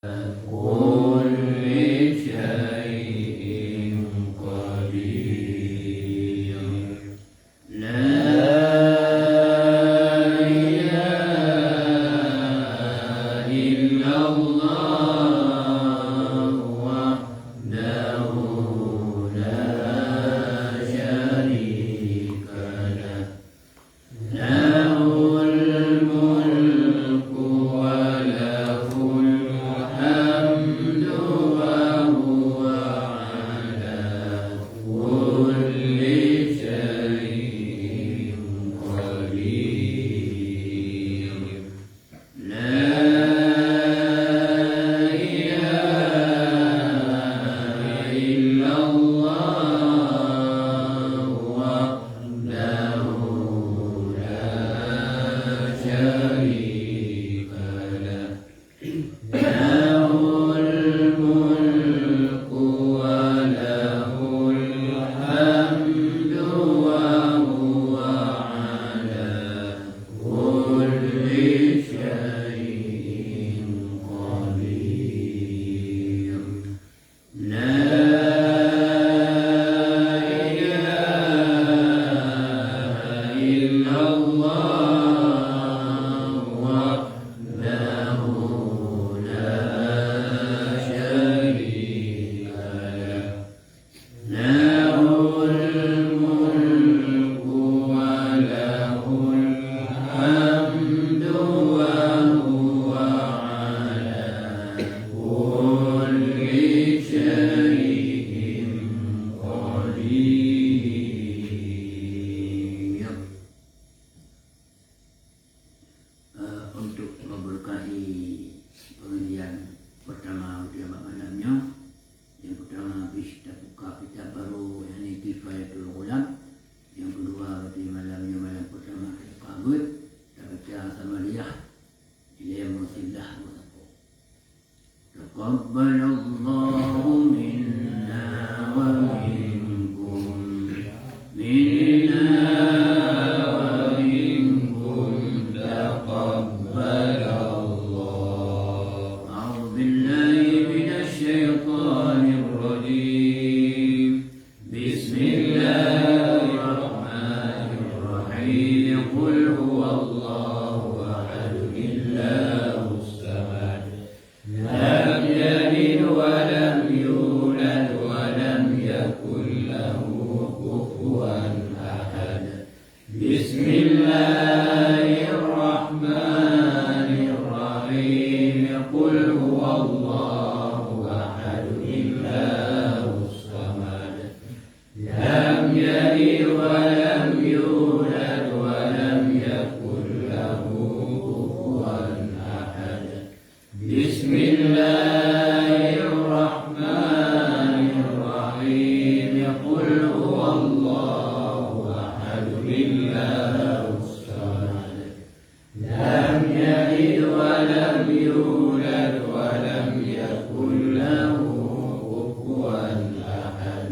كل شيء قدير لا إله إلا الله وحده لا شريك له له الملك وله الحمد وهو على كل شيء قدير لا إله إلا الله وحده لا شريك له له الملك وله الحمد وهو على كل شيء قدير لا إله إلا الله وحده لا شريك له له الملك وله الحمد وهو على كل شيء قدير. Untuk memberkahi pengajian pertama ujian malamnya, yang pertama kita buka kitab baru yang ini Kifayatul Ulama, yang kedua di malamnya malam pertama kita kabut kita baca Samaliyah ila musillah musaqqo. Taqabbalallahu minna wa minkum minna wa minkum taqabbalallah. A'udzu billahi minasy syaithanir rajim. Bismillahirrahmanirrahim. Qul huwallahu ahad, Allahus samad. Lam yalid wa lam yulad wa lam yakul lahu kufuwan ahad. Bismillahirrahmanirrahim. Qul huwallahu ahad, Allahus samad. Lam yalid wa lam yulad wa lam yakul lahu kufuwan ahad. Bismillahirrahmanirrahim. Qul huwallahu ahad, Allahus samad. Lam yalid wa lam yulad wa lam yakul lahu kufuwan ahad.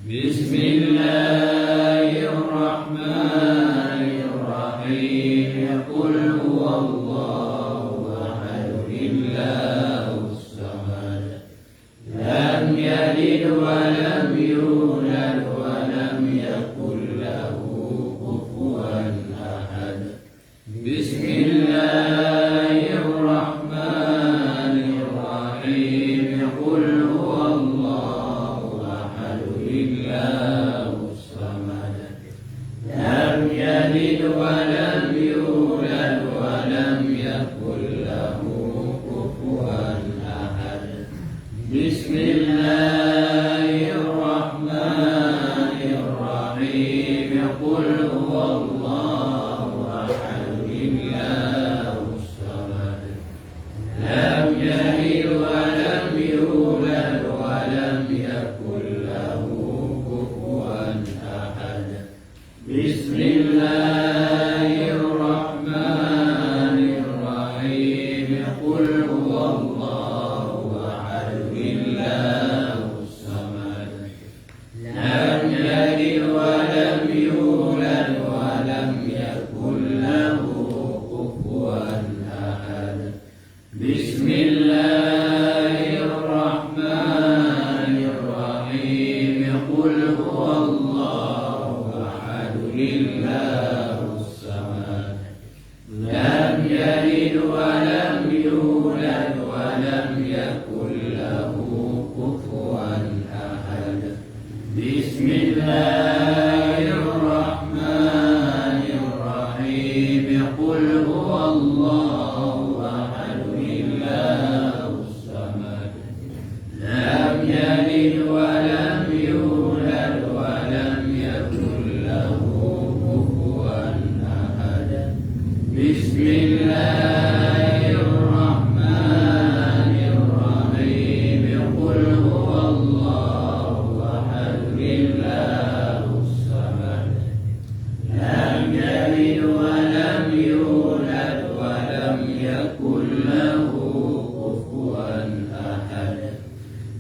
Bismillahirrahmanirrahim. Qul huwallahu ahad, Allahus samad. Lam yalid wa lam yulad wa lam yakul lahu kufuwan ahad. Bismillahirrahmanirrahim. Qul huwallahu ahad, Allahus samad. Lam yalid wa lam yulad wa lam yakul lahu kufuwan ahad. Bismillahirrahmanirrahim. Qul huwallahu ahad, Allahus samad. Lam yalid wa lam yulad wa lam yakul lahu kufuwan ahad. Bismillahirrahmanirrahim. Qul huwallahu ahad, Allahus samad. Lam yalid wa lam yulad wa lam yakul lahu kufuwan ahad. Bismillah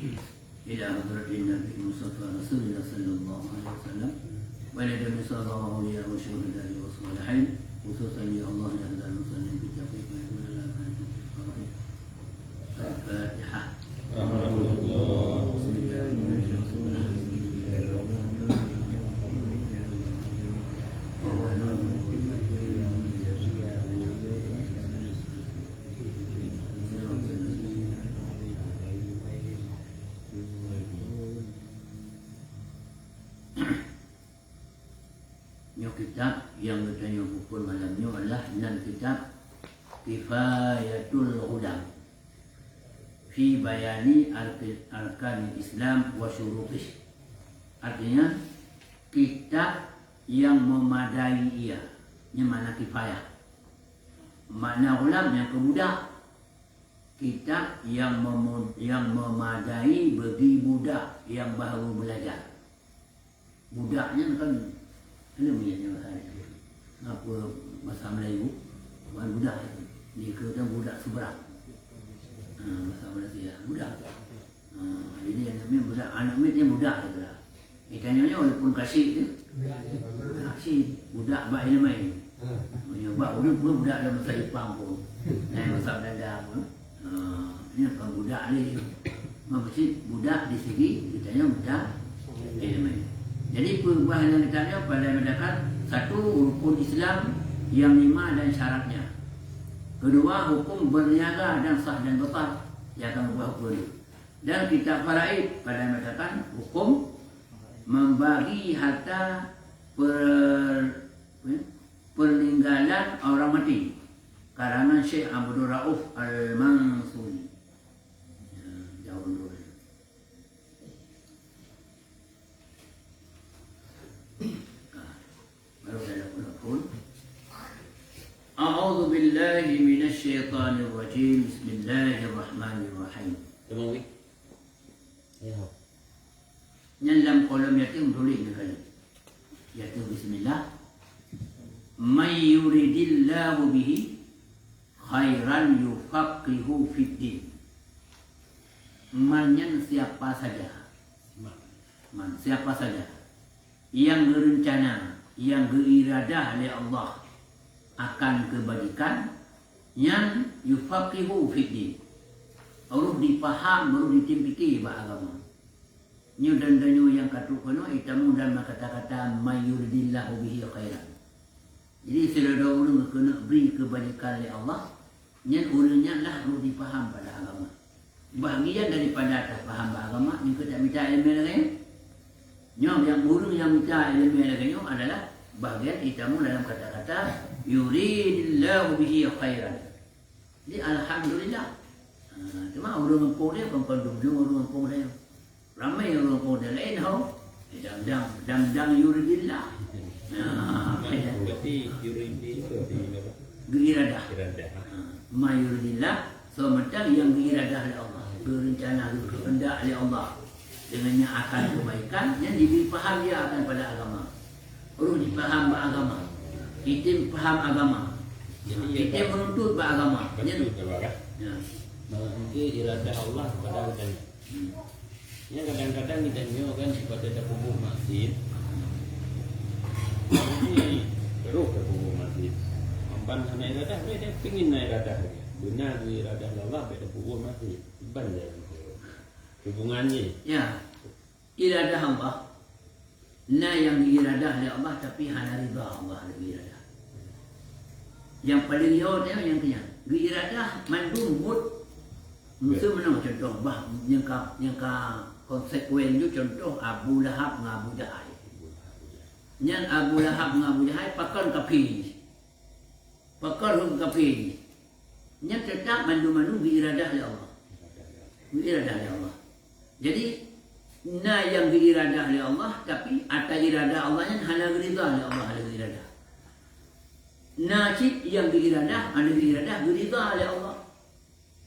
ila hadratin Nabi Mustafa Rasulullah sallallahu alaihi wasallam wa ila jami sahabat awliya wa syuhada wa salihin khususan ya Allah ya Allah muslimin bi taufiq wa hidayah Al-Fatihah. Kitab yang bertanya pukul malam ni adalah nan kitab Kifayatul Ulam fi bayani arkan Islam wa syurutih. Artinya kitab yang memadai ia. Ini mana kifayah. Makna ulam yang kebudak. Kitab yang memadai bagi budak yang baru belajar. Budaknya kan ada punya bahasa apa bahasa Melayu bukan budak dia kata budak seberang bahasa Malaysia budak jadi yang namanya budak anak dia budak lah ikannya walaupun kasih kasih budak bak ini main bak budak dalam bahasa Jepang pun bahasa Belanda pun ini bukan budak ni maksud budak di segi kitanya budak ini main. Jadi perubahan yang ditanya pada mendekat satu rukun Islam yang 5 dan syaratnya. Kedua hukum berniaga dan sah dan batal yang akan berubah hukum. Dan kitab faraid pada mendekat hukum membagi harta peninggalan orang mati. Karangan Syekh Abdul Rauf Al-Mansuri. Jauh dulu. A'udzu billahi minasy syaithanir rajim. Bismillahirrahmanirrahim. Temawi. Ya. Dalam kolom yatim tulis sekali. Yaitu bismillah. May yuridillahu bihi khairan yufaqihu fid din. Manyan siapa saja. Siapa saja yang berencana, yang beriradah oleh Allah akan kebajikan yang yufaqihu fiddin. Harus dipaham, baru ditimpiki agama. Nyu dan danyu yang katu-kanu itamu dan kata-kata mayuridillahu bihi khairan. Jadi selada orang kena beri kebajikan oleh Allah, yang urangnya lah harus dipaham pada agama. Bahagian daripada atas faham agama, ni kita minta ilmu lagi. Yang burung yang minta ilmu lagi adalah bahagian itamu dalam kata-kata yuridillahu bihi khairan. Jadi alhamdulillah. Cuma orang kampung dia bukan orang kampung dia. Ramai orang kampung dia lain tau. Dang yuridillah. Berarti yuridillah berarti apa? Iradah. Iradah. Ma yuridillah semacam yang diiradah oleh Allah. Berencana kehendak oleh Allah. Dengannya akan kebaikan yang diberi faham dia akan pada agama. Orang dipaham beragama. Kita faham agama. Kita menuntut beragama. Menuntut beragama. Ya. Mungkin iradah Allah pada katanya. Ya kadang-kadang kita nyo kan pada tabuh masjid. Ini terus tabuh masjid. Amban sana iradah dia pengin iradah dia. Benar iradah Allah pada tabuh masjid. Ban dia. Hubungannya. Ya. Iradah Allah. Nah yang diiradah oleh Allah tapi hanya ridha Allah iradah. Yang paling riwayat yang kenyang. Iradah mandum mut. Musuh mana contoh bah yang konsekuen itu contoh Abu Lahab dengan Abu Jahal. Yang Abu Lahab dengan Abu Jahal pakar kafir. Pakar kafir. Yang tetap mandum diiradah oleh Allah. Diiradah oleh Allah. Jadi nah yang diiradah oleh Allah tapi atas iradah Allah yang hanya ridha oleh Allah hanya iradah. Najib yang diiradah ada diiradah ridha oleh Allah.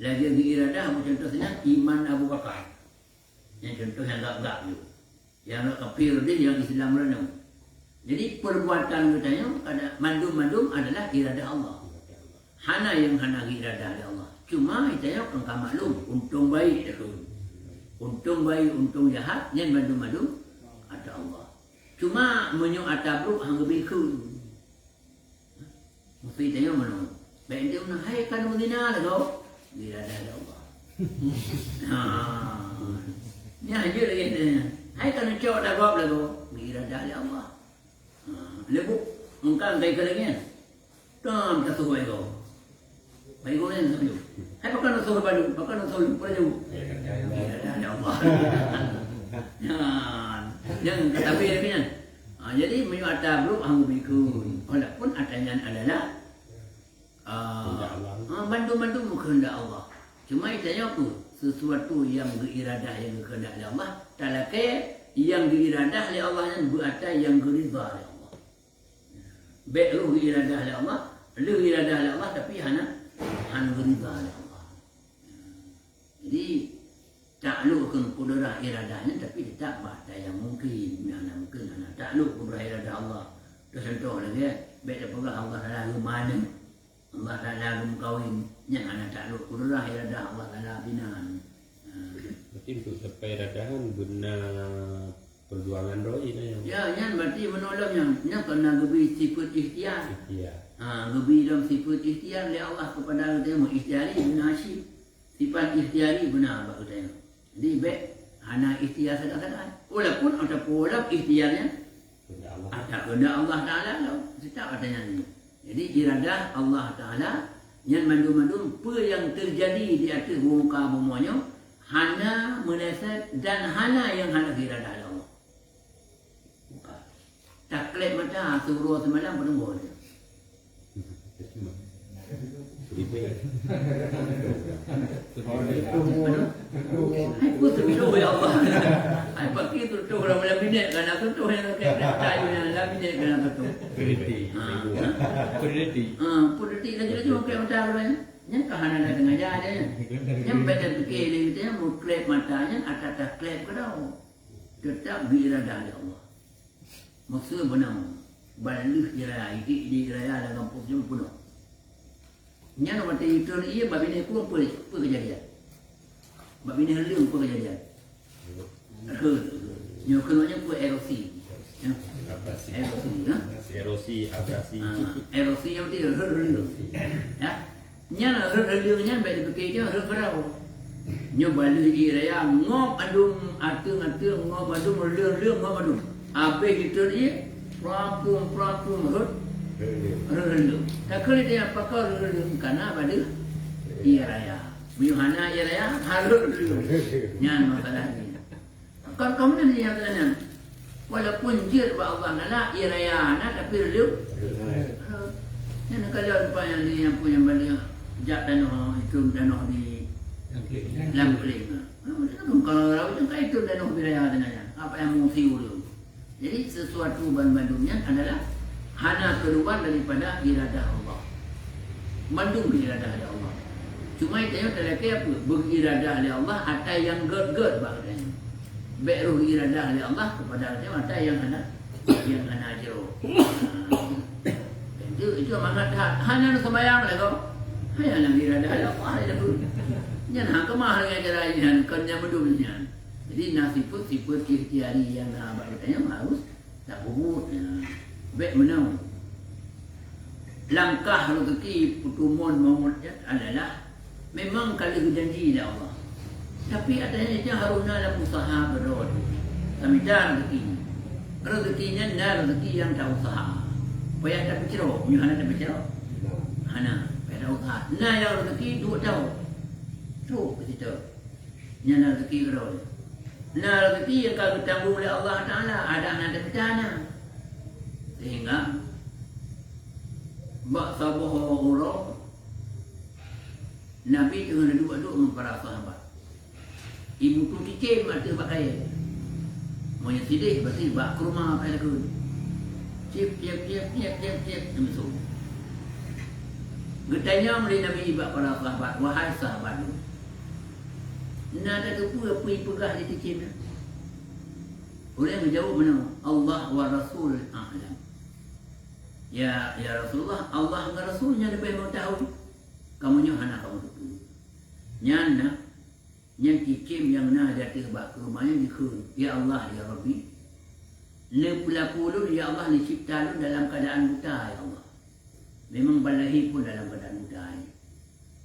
Lagi diiradah contohnya iman Abu Bakar. Yang contoh yang gak tu. Yang kafir dia yang Islam renung. Jadi perbuatan katanya ada mandum adalah iradah Allah. Hana yang hana iradah oleh Allah. Cuma itu yang engkau maklum untung baik tu. Untung baik, untung jahat, yang madu-madu ada Allah. Cuma menyuk atabruk hang biku. Mesti tanya mana? Baik dia mana? Hai kan mengina lah kau. Dia ada Allah. Ni aja lagi tanya. Hai kan cok dah kau lah kau. Dia ada Allah. Lebuk mungkin kayak kelengnya. Tam tak suai kau. Baik kau yang sambil. Hai pakai nasi baju, pakai nasi baju. Dia ada Allah. Yang tapi lagi kan. Jadi menyuk atabruk hang biku. Walaupun adanya adalah bantu-bantu kehendak Allah. Cuma itanya apa? Sesuatu yang beriradah yang kehendak Allah. Talakai yang diiradah oleh Allah yang berada yang gerizah oleh Allah. Baik lu iradah oleh Allah, lu iradah oleh Allah tapi hana gerizah oleh Allah. Jadi taklukkan kudrah iradahnya tapi tak ada yang mungkin, mana mungkin hana takluk kudrah iradah Allah. Contoh lagi, baik pegang Allah Taala mana, Allah Taala mengkawin, yang hana takluk kudrah iradah Allah Taala binan. Berarti untuk sampai iradahan guna perjuangan roh ini. Ya, yang berarti menolongnya, yang kena gebi sifat ikhtiar. Iya. Gebi dalam sifat ikhtiar oleh Allah kepada kita ikhtiari benar asyik. Sifat ikhtiari benar bagi kita. Jadi baik hana ikhtiar sedang-sedang. Walaupun ada pola ikhtiarnya ada kehendak Allah Taala tau. Setiap katanya ni. Jadi iradah Allah Taala yang mandu-mandu apa yang terjadi di atas muka bumanya hana menasab dan hana yang hana iradah Allah. Taklid mata suruh semalam penunggu dia. Aku terbiru ya Allah. Aku pakai tu orang malam minit kan aku tu yang kayak tayu yang malam minit kan aku tu. Puriti lagi pakai mata orang. Yang kahana dah tengah jalan. Yang baca fikir dia dia muklep matanya atau taklid ke dah. Tetap biradah Allah. Maksud benar. Balik jiraya iki jiraya dalam posisi penuh. Nya nak mati itu ia babi ni pun apa kejadian. Babi ni leu apa kejadian. Nyo keluarnya pun erosi. Erosi, abrasi. Erosi yang dia leu. Ya. Nya leu nya baik fikir dia berau. Nyo balik jiraya ngop adum atung ngop adum leu ngop adum. Apa kita ni pelakon relu. Tak kena dia pakai relu kerana pada iya raya. Biyuhana iya raya harus relu. Nyan masalah ni. Kan kamu ni yang tanya. Walaupun jir ba Allah nala iya raya na tapi relu. Yang kalau apa yang dia yang punya balik jak danau itu danau di Lamkling. Kalau orang itu itu danau biraya tanya. Apa yang mesti urus. Jadi sesuatu bandungnya adalah hana keluar daripada iradah Allah. Mandung iradah Allah. Cuma itu yang terlaki apa? Beriradah oleh Allah ada yang gerd-gerd bagainya. Beruh iradah oleh Allah kepada dia ada yang hana jero. Itu mangat hana sembahyang lah kau. Hanya yang iradah oleh Allah ada dulu. Jangan kemah dengan cara ini kan yang bedulnya. Jadi nasifut sifat ikhtiari yang abang katanya harus tak kubur. Baik menang. Langkah rezeki pertemuan Muhammad adalah memang kali berjanji oleh Allah. Tapi adanya dia harusnya dalam usaha berdoa. Kami dah rezeki. Rezekinya dah rezeki yang tak usaha. Payah tak bercerok. Punya tak bercerok. Hana. Payah tak usaha. Nah yang rezeki 2 tahun. Tu kita. Yang rezeki berdoa. Nah rezeki yang kau bertanggung oleh Allah Ta'ala ada anak bencana. Sehingga bak sabuh orang Nabi dengan dua-dua para sahabat. Ibu tu kicim mata pakai. Maunya sidih berarti bak ke rumah apa lagu. Cip masuk. Getanya oleh Nabi bak para sahabat, wahai sahabat. Nak ada apa pegah di kecil. Orang menjawab mana? Allah wa Rasul a'lam. Ya Rasulullah, Allah dengan Rasulnya lebih mau tahu. Kamu nyo anak kamu tu. Nyana yang cicim yang nah jatuh bak ke rumahnya dikun. Ya Allah, ya Rabbi. Le pula ya Allah ni cipta lu dalam keadaan buta ya Allah. Memang balahi pun dalam keadaan buta ni.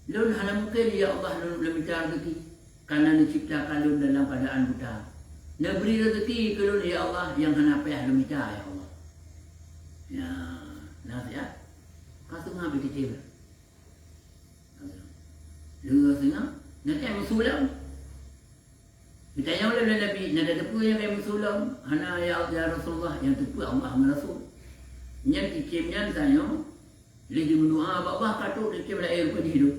Lu halam mungkin ya Allah lu minta rezeki karena diciptakan lu dalam keadaan buta. Nak beri rezeki ke lu ya Allah yang hana payah lu minta ya Allah. Ya, nasihat. Kasih ngapi kecil. Lu senang nanti yang sulam. Ditanya oleh Nabi, nada tepu yang kami sulam, hana ya Rasulullah yang tepu Allah Rasul. Yang cicimnya tanya, dia mendoa bapa katuk cicim air pada hidup.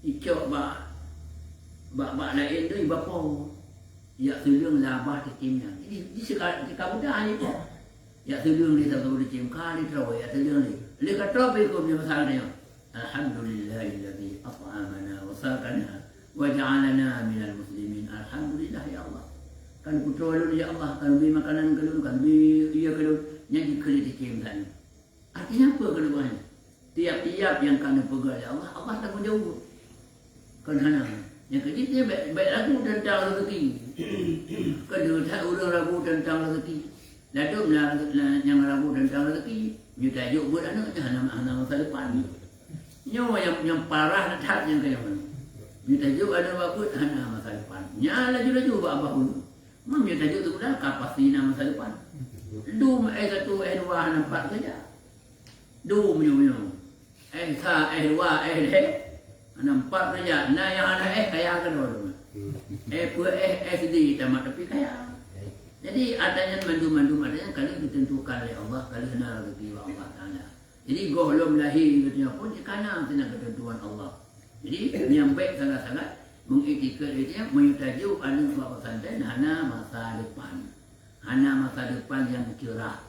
Ikut bak lain tu bapa. Ya sulung labah cicimnya. Jadi di sekarang dah ni pun. Ya sulung dia tak boleh cicim kali terus ya sulung ni. Dia kata apa ikut dia masalahnya. Alhamdulillahillazi at'amana wa saqana wa ja'alana minal muslimin. Alhamdulillah ya Allah. Kan putra lu ya Allah, kan beri makanan ke lu, kan beri ia ke lu, yang dikeli dikim tadi. Artinya apa keduanya? Tiap-tiap yang kena pegang ya Allah, Allah tanggung jawab. Kan hana. Yang ketiga baik ragu tentang rezeki. Kedua tak orang ragu tentang rezeki. Lalu yang ragu tentang rezeki, dia tajuk buat anak hana masa depan. Nyawa yang parah nak tak yang kaya mana. Dia tajuk ada bakut hana masa depan. Nya laju-laju buat apa pun. Mam dia tajuk tu dah kapasiti masa depan. Du satu dua nampak saja. Du menyo. Dua deh. Nampak saja. Nah yang ada kaya kan orang. Sedih tamat tapi kaya. Jadi adanya mandu-mandu adanya kali ditentukan oleh Allah kali kena rezeki Allah Taala. Jadi golom lahir katanya pun kerana ketentuan Allah. Jadi yang baik sangat-sangat mengiktikad dia menyutajuk pada suatu pesantren hana masa depan. Hana masa depan yang cerah.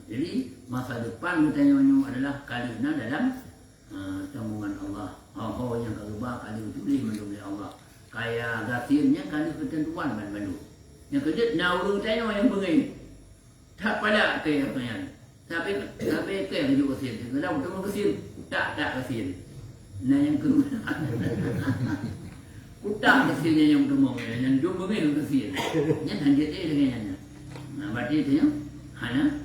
Jadi masa depan katanya adalah kalina dalam tanggungan Allah. Oh yang kedua kali tulis menurut Allah. Kaya gasirnya kali ketentuan bandu. Yang kedua nauru tanya yang bengi. Tak pada ke apa yang. Tapi ke juga kesir. Kalau betul kesir, tak kesir. Nah yang kedua, kutak kesirnya yang utama, yang dua bengi kesir. Yang lanjut dengannya. Nah berarti itu yang hana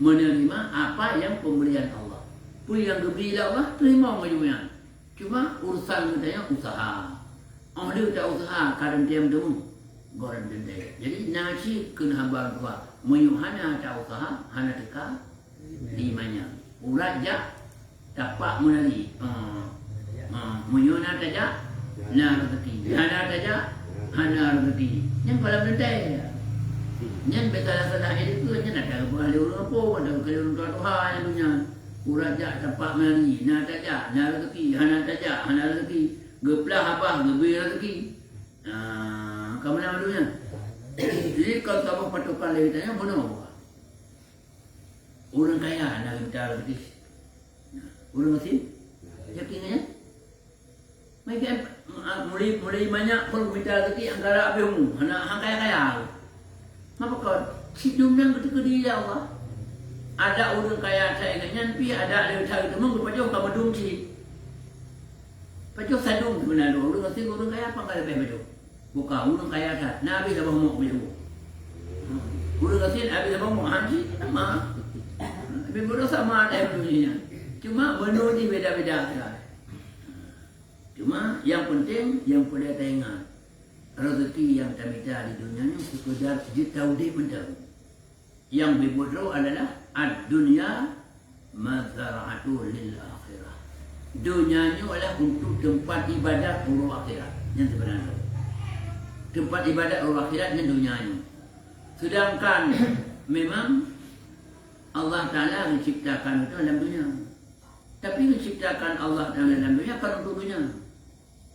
menerima apa yang pemberian Allah. Pun yang diberi Allah terima majunya. Cuma urusan katanya usaha. Dia tak usaha kadang diam dulu. Goreng dendai. Jadi nasi kena habar tua. Menyuhana tak usaha, hana teka limanya. Uraja dapat menali. Menyuhana saja, na rezeki. Hana saja, hana rezeki. Yang kalau dendai. Yang bersalah-salah itu yang ada buah orang pun, ada orang Tuhan yang punya. Uraja dapat menali, na saja, na rezeki. Hana saja, hana rezeki. Geplah abah, gebir rezeki. Kamu nama dunia. Jadi kalau kamu patukan lagi tanya, benar apa? Orang kaya nak minta rezeki. Orang miskin, yakinnya. Mereka mulai banyak pun minta rezeki angkara abihmu, anak kaya. Apa kau? Si dunia ketika dia Allah. Ada orang kaya saya ingatnya, tapi ada yang cari teman berpajau kamu dumci. Pajau sadung sebenarnya. Orang miskin orang kaya apa kalau lebih pajau? Bukan orang kaya tak. Nabi dah mau beli. Orang kasih Nabi dah mau haji sama. Tapi bodoh sama ada dunia. Cuma menu ni beda-beda. Cuma yang penting yang perlu kita ingat rezeki yang kita minta di dunia ni sekadar ditawdi benda. Yang dibodoh adalah ad-dunya mazra'atu lil akhirah. Dunia ni adalah untuk tempat ibadat orang akhirat yang sebenarnya. Tempat ibadat orang akhiratnya dunia ini. Sedangkan memang Allah Ta'ala menciptakan itu dalam dunia. Tapi menciptakan Allah Ta'ala dalam dunia kan untuk dunia.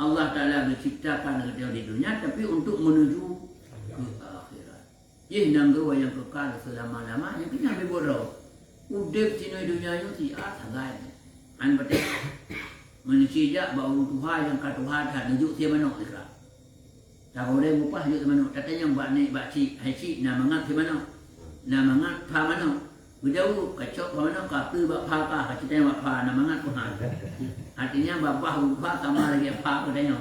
Allah Ta'ala menciptakan itu di dunia tapi untuk menuju ke akhirat. Ia nanggawa yang kekal selama-lamanya kena berbodoh. Udip sini dunia itu siap sangat. An betul. Manusia bahawa Tuhan yang kata Tuhan tak nunjuk siapa nak ikhlas. Tak boleh upah juga mana. Katanya buat ni, buat cik, hai cik, nak mangat ke mana? Nak mangat, pa mana? Berjauh, kacau ke mana? Kata buat pa, kacau tanya buat pa, nak mangat pun ha. Artinya bapa lupa sama lagi apa katanya.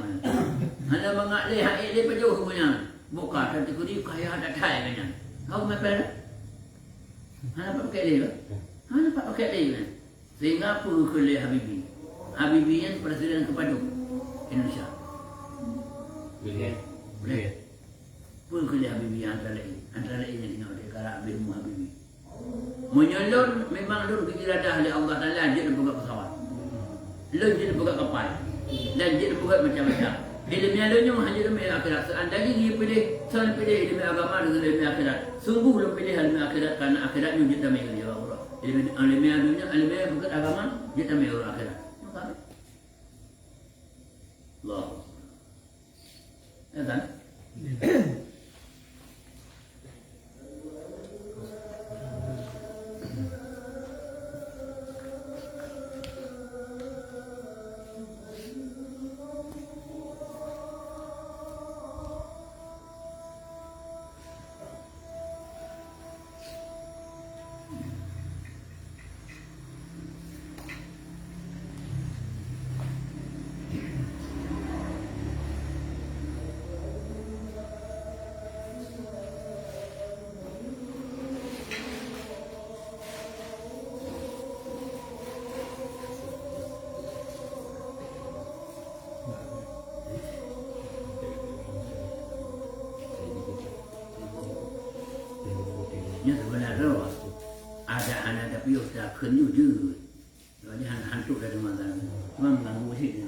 Anda mengalir hak ini pejuh punya. Buka tapi kudi kaya ada tai kan. Kau ngapain? Anda pakai dia. Anda pakai dia. Sehingga apa kuliah Habibie? Habibie yang presiden kepada Indonesia. Boleh. Pun kuliah Habibie antara lain yang tengok dia karak ilmu Habibie. Menyelur memang lur kira-kira oleh Allah Taala dia buka pesawat. Lur dia buka kapal. Dan dia buka macam-macam. Ilmu lainnya hanya ilmu akhirat. Seandainya dia pilih ilmu agama dengan ilmu akhirat. Sungguh belum pilih ilmu akhirat karena akhiratnya dia tak mahu dia Allah. Ilmu dunia, ilmu bukan agama dia tak mahu akhirat. Allah. Ya kan? Nhưng sebenarnya ada anak tapi sudah kenyut je. Jadi hantu dari mana? Mengganggu sih.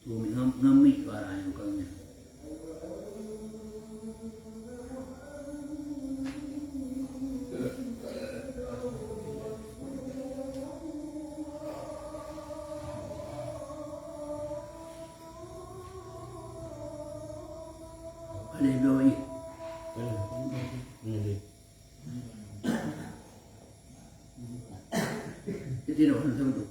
Tu ngemik suara yang kau ni. Ada doi. Tidak orang tahu.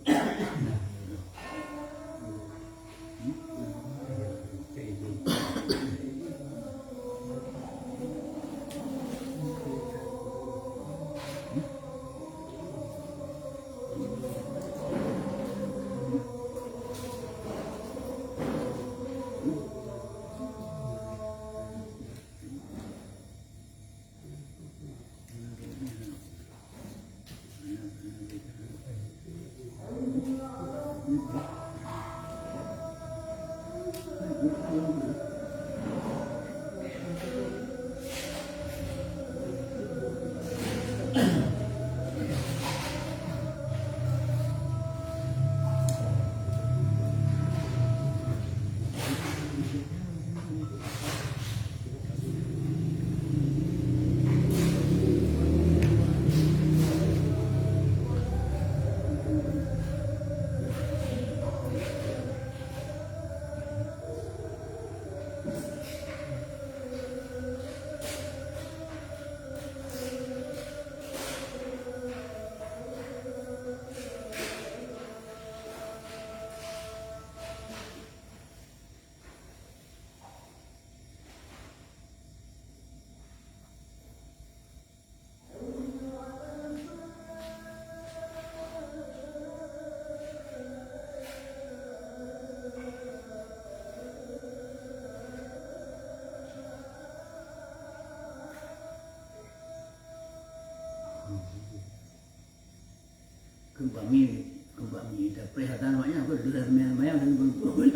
Kembali dah perhatian banyak aku dah main dan berbual.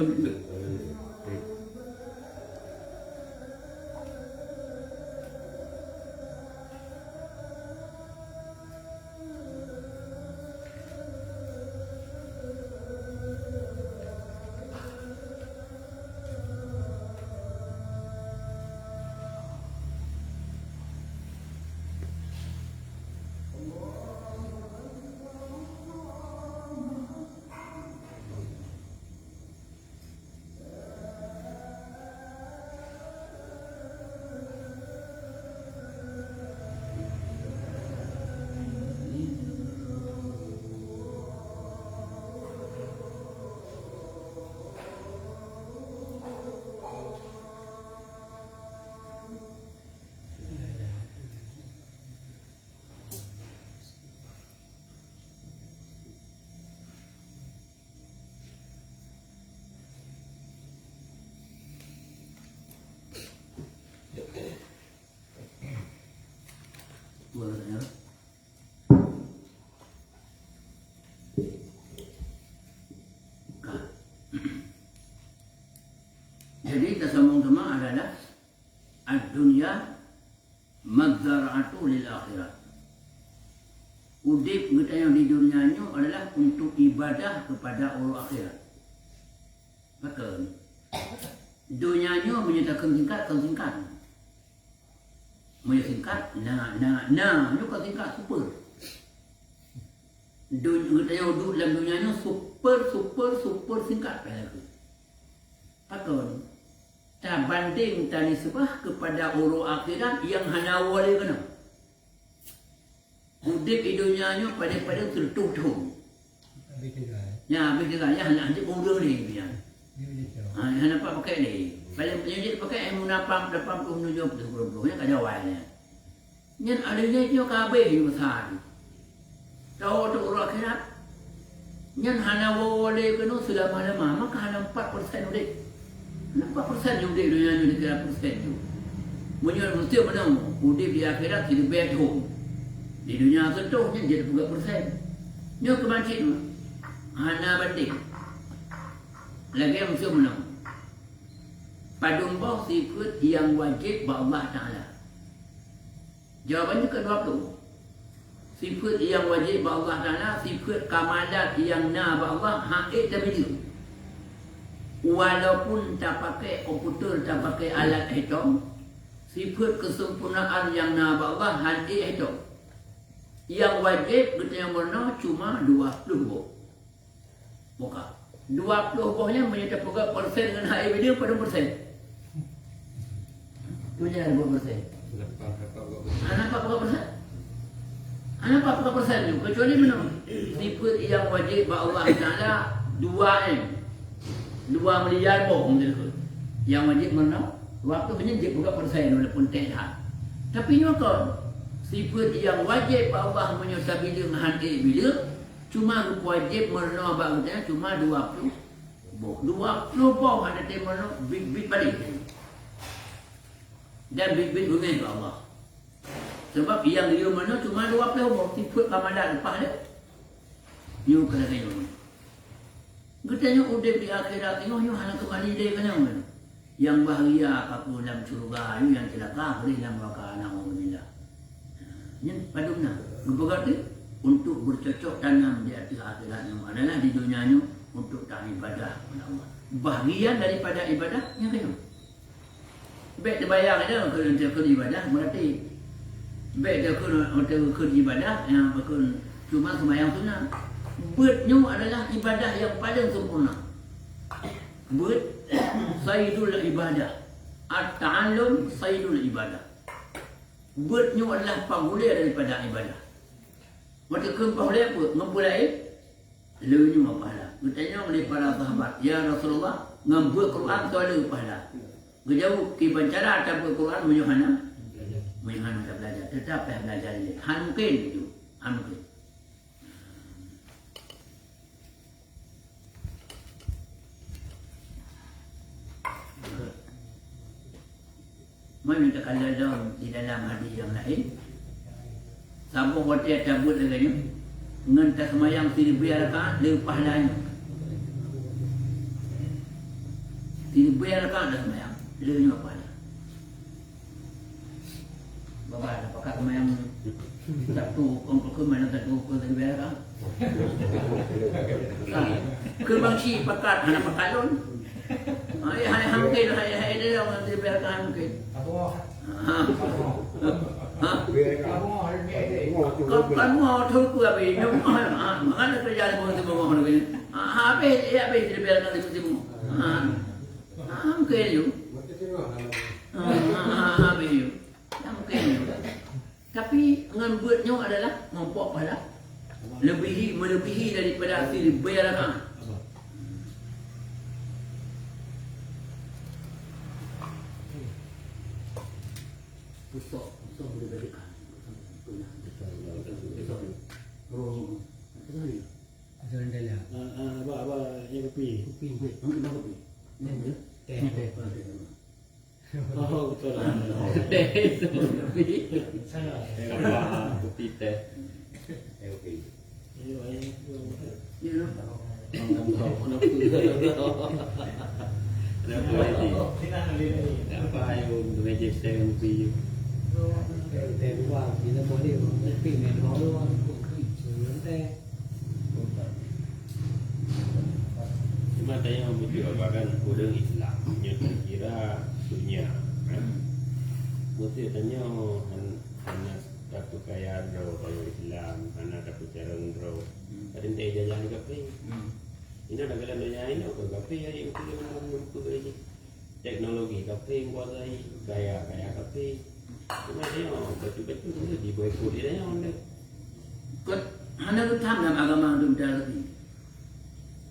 Jadi kita sambung-sambung adalah ad-dunya madzara'atu lil akhirat. Udip kita yang di dunia ni adalah untuk ibadah kepada Allah akhirat. Maka dunia ni menyatakan singkat. Menyatakan singkat, ni kau singkat super. Dunia kita yang duduk dalam dunia ni super singkat pada aku. Maka tak banding tani sebah kepada orang akhirat yang hanya awal kena. Udip di dunia ni pada tertutup. Ya, betul ya, hanya umur ni dia. Hanya nampak pakai ni. Paling penyujuk pakai munafam depan tu menuju ke sebelum yang kada awalnya. Yang adanya dia kabeh di besar. Tahu tu orang akhirat. Yang hanya awal kena selama-lama maka hanya 4% udip. 4% udip dunia ni kira persen tu. Menurut mesti mana udip di akhirat tidak betul. Di dunia tentunya jadi 3%. Dia kebancit tu. Hana banding. Lagi yang mesti menang. Padumbah sifat yang wajib bagi Allah Ta'ala. Jawabannya ke-20. Sifat yang wajib bagi Allah Ta'ala, sifat kamalat yang na bagi Allah, haid dan bila. Walaupun tak pakai komputer, tak pakai alat hitung, sifat kesempurnaan yang na bagi Allah, haid hitung. Yang wajib kita yang benar cuma 20 buah. Bukan. 20 buahnya menyatakan persen dengan haid dia pada persen. Itu je 2%. Anak berapa persen? Anak berapa persen tu? Kecuali mana? Sifat yang wajib bagi Allah Ta'ala 2 miliar boh. Yang wajib mana? Waktu hanya dia buka persen walaupun tidak. Tapi nyokon. Sifat yang wajib Allah menyertai bila hadir bila cuma wajib merna bagusnya cuma 20 boh ada tema bit balik dan bit dengan Allah sebab yang dia mana cuma 20 boh sifat kamalat lepas dia you kena tengok katanya udah di akhirat tengok you hanya kembali dia kena yang bahagia aku dalam syurga yang celaka boleh dalam neraka na'udzubillah. Yang padumna berarti untuk bercocok tanam di atas akhirat yang adalah di dunia ni untuk tak ibadah kepada Allah. Bahagian daripada ibadah yang kena. Baik terbayang ada ke ibadah berarti baik dia ke ibadah yang bukan cuma sembahyang sunat. Bednya adalah ibadah yang paling sempurna. Bed sayyidul ibadah. At-ta'allum sayyidul ibadah. Bednya adalah panggulir daripada ibadah. Waktu kempah oleh apa? Ngempulai leunyu pahala. Bertanya oleh para sahabat, ya Rasulullah, ngempul Quran tu ada pahala. Gejauh ke bancara atau Quran menyuhana? Menyuhana tak belajar. Tetapi belajar ini. Mungkin itu. Mungkin. Mana tak ada di dalam hadis yang lain. Sambung waktu cabut dengannya. Ngentas semayang 1000 rakaat lebih pahalanya. 1000 rakaat dah semayang lebih pahala. Bapa ada pakai semayang satu ke mana satu ke 1000 rakaat. Kebangsi pakat anak pakalon. Hai mungkin hai dia orang 1000 rakaat mungkin. Kamu tahu ku apa ini? Mana kerja mau tu mau nak ini? Apa itu biarkan itu semua. Mungkin you. Apa you? Mungkin you. Tapi dengan buatnya adalah nampak pada melebihi daripada 1000 rakaat. Besok boleh berikan. Oh, betul. Betul dah. Apa yang kopi? Kopi. Teh. Oh, betul. Teh. Kopi. Saya. Kopi teh. Kopi. Ya. apa yang meja stand view cuma tanya menjual bahkan orang Islam punya kira dunia mesti tanya hanya satu kaya ro kalau Islam hanya satu cara ro kadang dia jalan kafe ini ada kalian dunia ini apa kafe ya itu yang mengumpul aja teknologi kafe kuasai gaya kafe cuma dia betul-betul tu dibuat dia yang ada Kau hanya kita dalam agama itu lagi.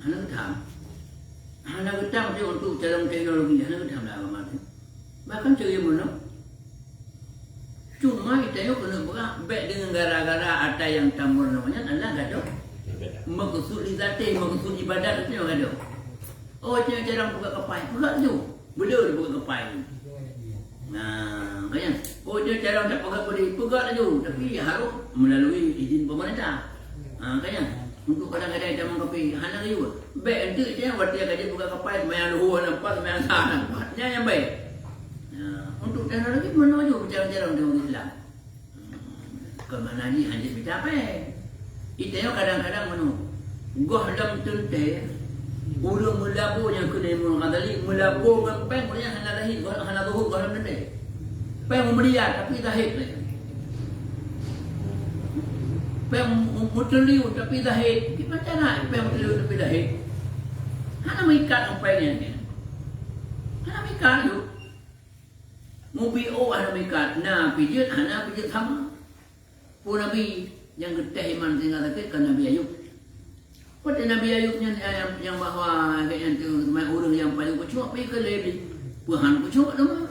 Hanya kita dia untuk dalam teknologi hanya kita dalam agama itu. Bahkan cakap mana? Cuma kita yo kena buka baik dengan gara-gara ada yang campur namanya Allah gado. Maksud izati, maksud ibadat itu yang gado. Oh cara buka kapai, buka tu. Boleh buka kapai. Nah, kan? Oh dia cara nak buka tu, tapi harus melalui izin pemerintah. Kan? Untuk kadang-kadang kita mengkapi hana kayu. Baik itu dia buat dia kerja buka kapai, main luar nampak, main sana. Yang baik. Untuk teknologi menuju cara-cara untuk Islam. Kemana ni hanya bicara apa? Itu yang kadang-kadang menunggu. Goh dalam tente, urung melabu yang kena mengandali melabu ngepeng, kemudian hana lahir, hana tuhuk dalam tente. Peng memberian tapi zahid lagi. Peng muteliu tapi zahid. Macam mana peng muteliu tapi zahid? Hana mengikat pengnya ni. Hana mengikat tu. Mubi'u hana mengikat. Nah pijat hana pijat sama. Pun Nabi yang getih iman tinggal sakit kan Nabi Ayub. Pada Nabi Ayubnya yang bahawa yang tu orang yang paling kucuk pergi ke lebih. Puhan kucuk tu mah.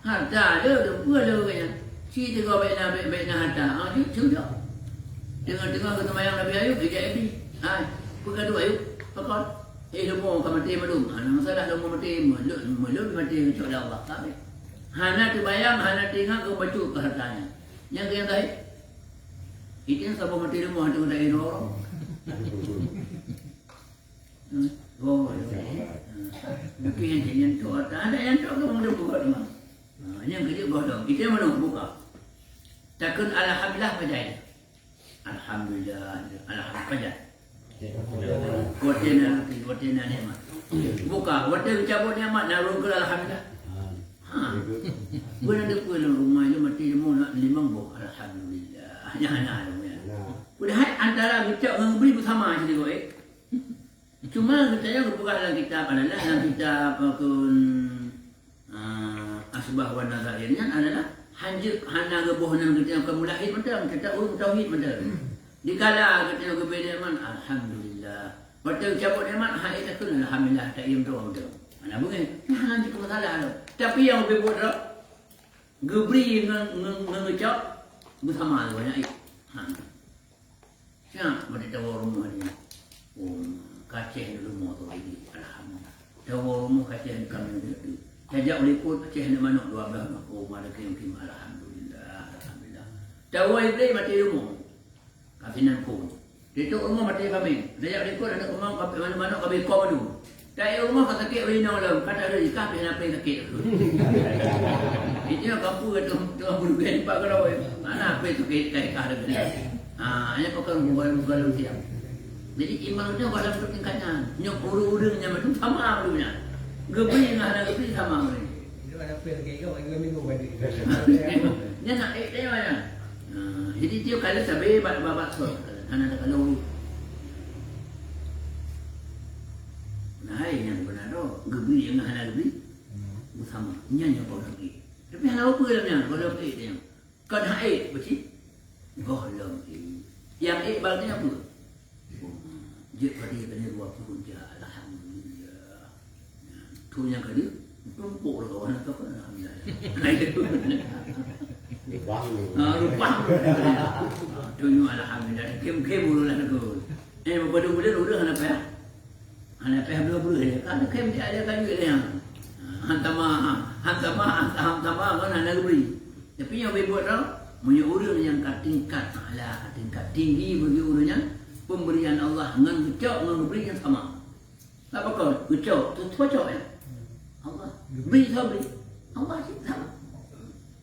Harta dia dah pula kaya. Si tengok baik nak harta. Dia sudah. Tengah-tengah kata mayang Nabi Ayub dia jadi. Pegang tu Ayub. Pakal. Lembu kau mati madum. Masalah lembu mati meluk mati insya Allah. Hana tu bayang, hana tengah kau baca ke hartanya. Yang yang baik. Itu yang siapa mati lembu hati kau dah orang. Oh, tapi yang tu ada yang tu kau mula buka rumah. Yang kerja bodoh. Itu yang mana buka. Takun alhamdulillah pajai. Alhamdulillah. Alhamdulillah pajai. Watiana nikmat. Buka. Watiana cabut nikmat. Naruh ke alhamdulillah. Guna ada pula rumah itu mati semua nak limang buah. Alhamdulillah. Jangan ada. Udah antara kita dengan beri bersama saja kau. Cuma kita yang buka dalam kitab adalah dalam kitab akun asbah wa nazairnya adalah hana gebohnan kita yang kemulahid betul kita tauhid betul. Dikala kita kebedaman alhamdulillah. Betul cabut nikmat hai itu alhamdulillah tak im doa betul. Mana bukan? Hang kita masalah tu. Tapi yang lebih bodoh gebri ngecap bersama tu banyak. Siapa boleh tahu rumah ni? Kacih rumah tu lagi. Alhamdulillah. Tahu rumah kacih kami tu. Tajak boleh pun kacih nak mana 12 mak. Oh mana kim alhamdulillah. Alhamdulillah. Tahu iblis mati rumah. Kafinan pun. Itu rumah mati kami. Tajak boleh pun ada rumah mana kami kau dulu. Dari rumah kata sakit boleh nak kata ada ikah nak pergi sakit. Itu kampung tu bergen pak kalau mana apa itu kita ada benar. Hanya pakai bukan siap. Jadi iman itu dalam tingkatnya. Nyok urung-urungnya macam sama dulunya. Gebri dengan anak gebri sama ni. Itu ada pergi kau ingin minggu balik. Nya nak dia mana? Jadi dia kalau sabai babat so. Anak kalau nah yang benar tu gebri dengan anak gebri bersama. Nya apa lagi? Tapi hal apa dalamnya? Kalau dia kan haid betul. Golong yang bagian apa? Jika dia kena buat kerja, alhamdulillah. Tu yang kali tumpuk lah orang tu kan alhamdulillah. Rupang. Tu yang alhamdulillah. Kem dulu lah tu. Betul-betul udah apa ya? Anak apa berdua dia. Kalau kem dia ada kayu dia. Hantama kan anak beri. Tapi yang buat tu punya urang yang tingkat ala tingkat tinggi bagi urangnya pemberian Allah dengan gecok dengan beri yang sama. Apa kau gecok tu cocok ya? Allah Beri sama beri. Allah cipta.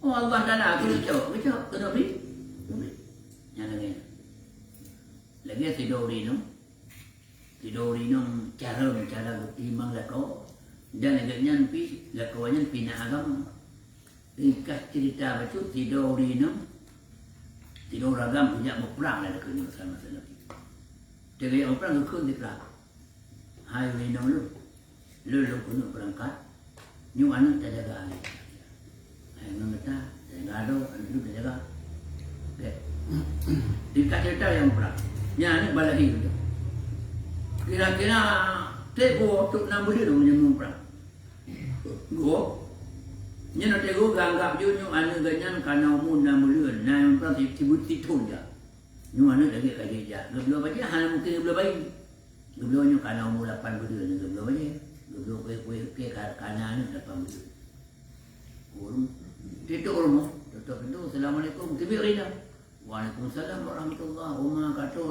Oh Allah dah nak aku cakap kena beri. Yang lagi tidur ni cara timbang lakau dan agaknya pi lakaunya pina agama. Ringkas cerita betul tidur agama punya berperang lah dekat sama-sama. Jadi orang perang ke di perang. Hai ni lu kena berangkat. Ni anak tak jaga ni. Hai ngata jaga ada anak tu jaga. Ringkas cerita yang perang. Yang anak balahi tu. Kira-kira teko tu 6 bulan tu menyambung perang. Go. Nya nak teko ganggap je nyu anu ganyan kana umur 6 bulan. Nah yang perang tibut titun je. Nyu anu lagi kaji je. Geblo baca hal mungkin geblo bayi. Geblo nyu kana umur 8 bulan geblo baca. Geblo ke kana anu 8 bulan. Urung. Tituk rumah. Tutup pintu. Assalamualaikum. Tibik rida. Waalaikumsalam warahmatullahi wabarakatuh.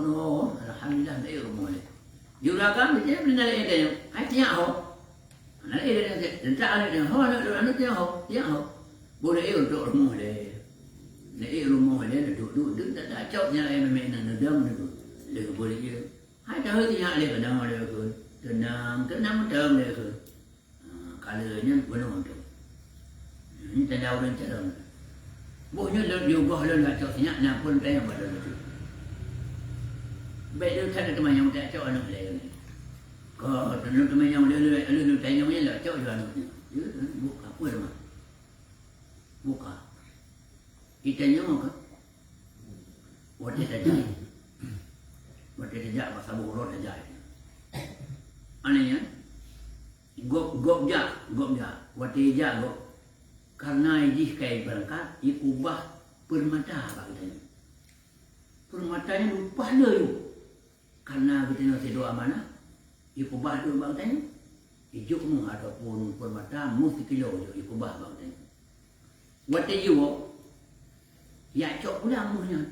Alhamdulillah dari rumah ni. Juragan dia benda lain dia. Hai tiang ho. Nak dia dia ada dia ho nak tiang ho. Boleh untuk rumah dia. Nak rumah dia duduk tak ada coknya lain memang nak dam dia boleh je. Hai dah tiang dia kena dia ke. Tenang term dia ke. Kalanya belum tu. Ini tanda orang cara. Bukannya dia ubah lah nak cok senyap nak pun tayang pada tu. Baik dia tak ada teman yang tak cok anak dia ni. Kau teman yang lu tanya dia lah cok juga anak dia. Dia buka apa nama? Buka. Kita nyawa ke? Wajah tajai. Wajah tajai pasal buruk tajai. Anehnya, gop ja. Wajah ja gop. Karena ini kaya berangkat, ia ubah permata katanya. Permatanya lupa dia. Karena kita nak doa mana, ia ubah tu katanya. Ijuk mu ataupun permata mesti kilo je, ia ubah katanya. Waktu juga, ia cok pulang muhnya.